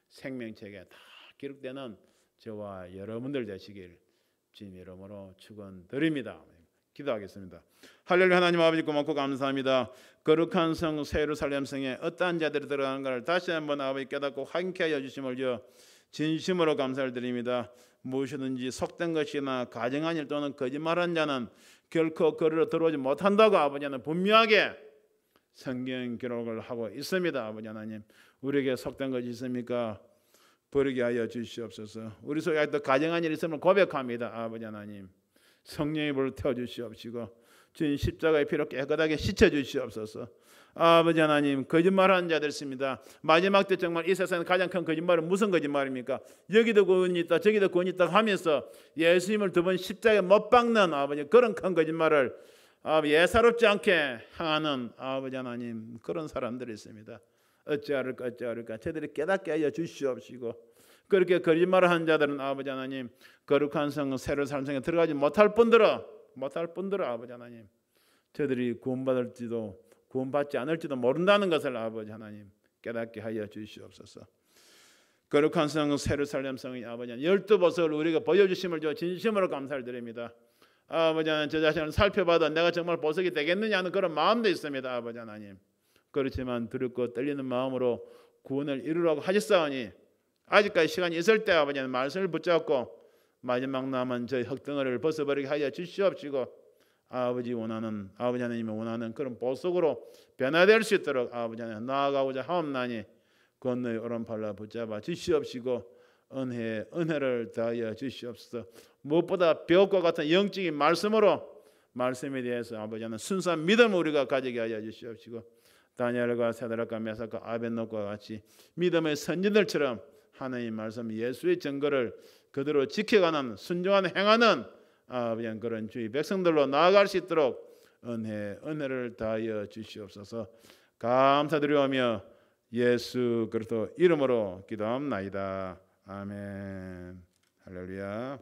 생명책에 다 기록되는 저와 여러분들 되시길 주님 이름으로 축원드립니다. 기도하겠습니다. 할렐루야. 하나님 아버지 고맙고 감사합니다. 거룩한 성 예루살렘 성에 어떠한 자들이 들어가는가를 다시 한번 아버지 깨닫고 확인케 하여 주심을 주여 진심으로 감사를 드립니다. 무엇이든지 속된 것이나 가정한 일 또는 거짓말한 자는 결코 그리로 들어오지 못한다고 아버지는 분명하게 성경 기록을 하고 있습니다. 아버지 하나님, 우리에게 속된 것이 있습니까? 버리게 하여 주시옵소서. 우리 속에 아직도 가정한 일이 있음을 고백합니다. 아버지 하나님, 성령의 불을 태워주시옵시고 주님 십자가의 피로 깨끗하게 씻어주시옵소서. 아버지 하나님, 거짓말하는 자들 있습니다. 마지막 때 정말 이 세상에 가장 큰 거짓말은 무슨 거짓말입니까? 여기도 구원이 있다 저기도 구원이 있다 하면서 예수님을 두 번 십자가에 못 박는 아버지 그런 큰 거짓말을 예사롭지 않게 행하는 아버지 하나님 그런 사람들이 있습니다. 어찌하를까 저들이 깨닫게 하여 주시옵시고 그렇게 거짓말을 하는 자들은 아버지 하나님 거룩한 성 새로 살 성에 들어가지 못할 뿐더러 아버지 하나님 저들이 구원받지 않을지도 모른다는 것을 아버지 하나님 깨닫게 하여 주시옵소서. 거룩한 성 예루살렘 성의 아버지 하나님 12보석을 우리가 보여주심을 저 진심으로 감사를 드립니다. 아버지 하나님 저 자신을 살펴봐도 내가 정말 보석이 되겠느냐 하는 그런 마음도 있습니다. 아버지 하나님 그렇지만 두렵고 떨리는 마음으로 구원을 이루라고 하셨사오니 아직까지 시간이 있을 때 아버지 하나님 말씀을 붙잡고 마지막 남은 저희 흙덩어리를 벗어버리게 하여 주시옵시고 아버지 하나님이 원하는 그런 보석으로 변화될 수 있도록 아버지 하나님 나아가고자 하옵나니 건너의 오른팔로 붙잡아 주시옵시고 은혜를 다하여 주시옵소서. 무엇보다 벽과 같은 영적인 말씀에 대해서 아버지 하나님 순수한 믿음을 우리가 가지게 하여 주시옵시고 다니엘과 사드락과 메삭과 아벳노고와 같이 믿음의 선지들처럼 하나님의 말씀 예수의 증거를 그대로 지켜가는 순종하는 행하는 아버지 그런 주의 백성들로 나아갈 수 있도록 은혜를 다하여 주시옵소서. 감사드리오며 예수 그리스도 이름으로 기도합나이다. 아멘. 할렐루야.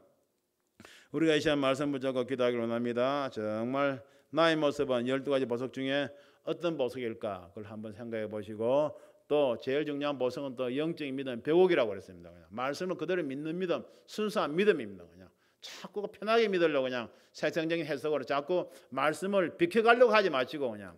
우리가 이 시간 말씀 붙잡고 기도하기를 원합니다. 정말 나의 모습은 12가지 보석 중에 어떤 보석일까? 그걸 한번 생각해 보시고 또 제일 중요한 보석은 또 영적인 믿음 배우기라고 그랬습니다. 그냥 말씀을 그대로 믿는 믿음, 순수한 믿음입니다. 그냥 자꾸 편하게 믿으려고 그냥 세상적인 해석으로 자꾸 말씀을 비켜가려고 하지 마시고 그냥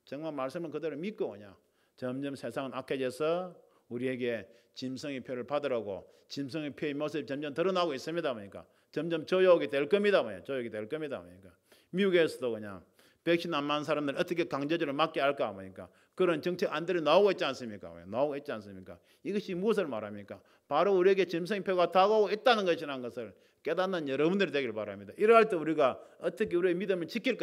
정말 말씀을 그대로 믿고 그냥 점점 세상은 악해져서 우리에게 짐승의 표를 받으라고 짐승의 표의 모습이 점점 드러나고 있습니다. 그러니까 점점 조욕이 될 겁니다. 그러니까 미국에서도 그냥 백신 안 맞는 사람들 어떻게 강제적으로 맞게 할까 하니까 그런 정책 안들이 나오고 있지 않습니까? 이것이 무엇을 말합니까? 바로 우리에게 짐승표가 다가오고 있다는 것이라는 것을 깨닫는 여러분들이 되길 바랍니다. 이러할 때 우리가 어떻게 우리의 믿음을 지킬 것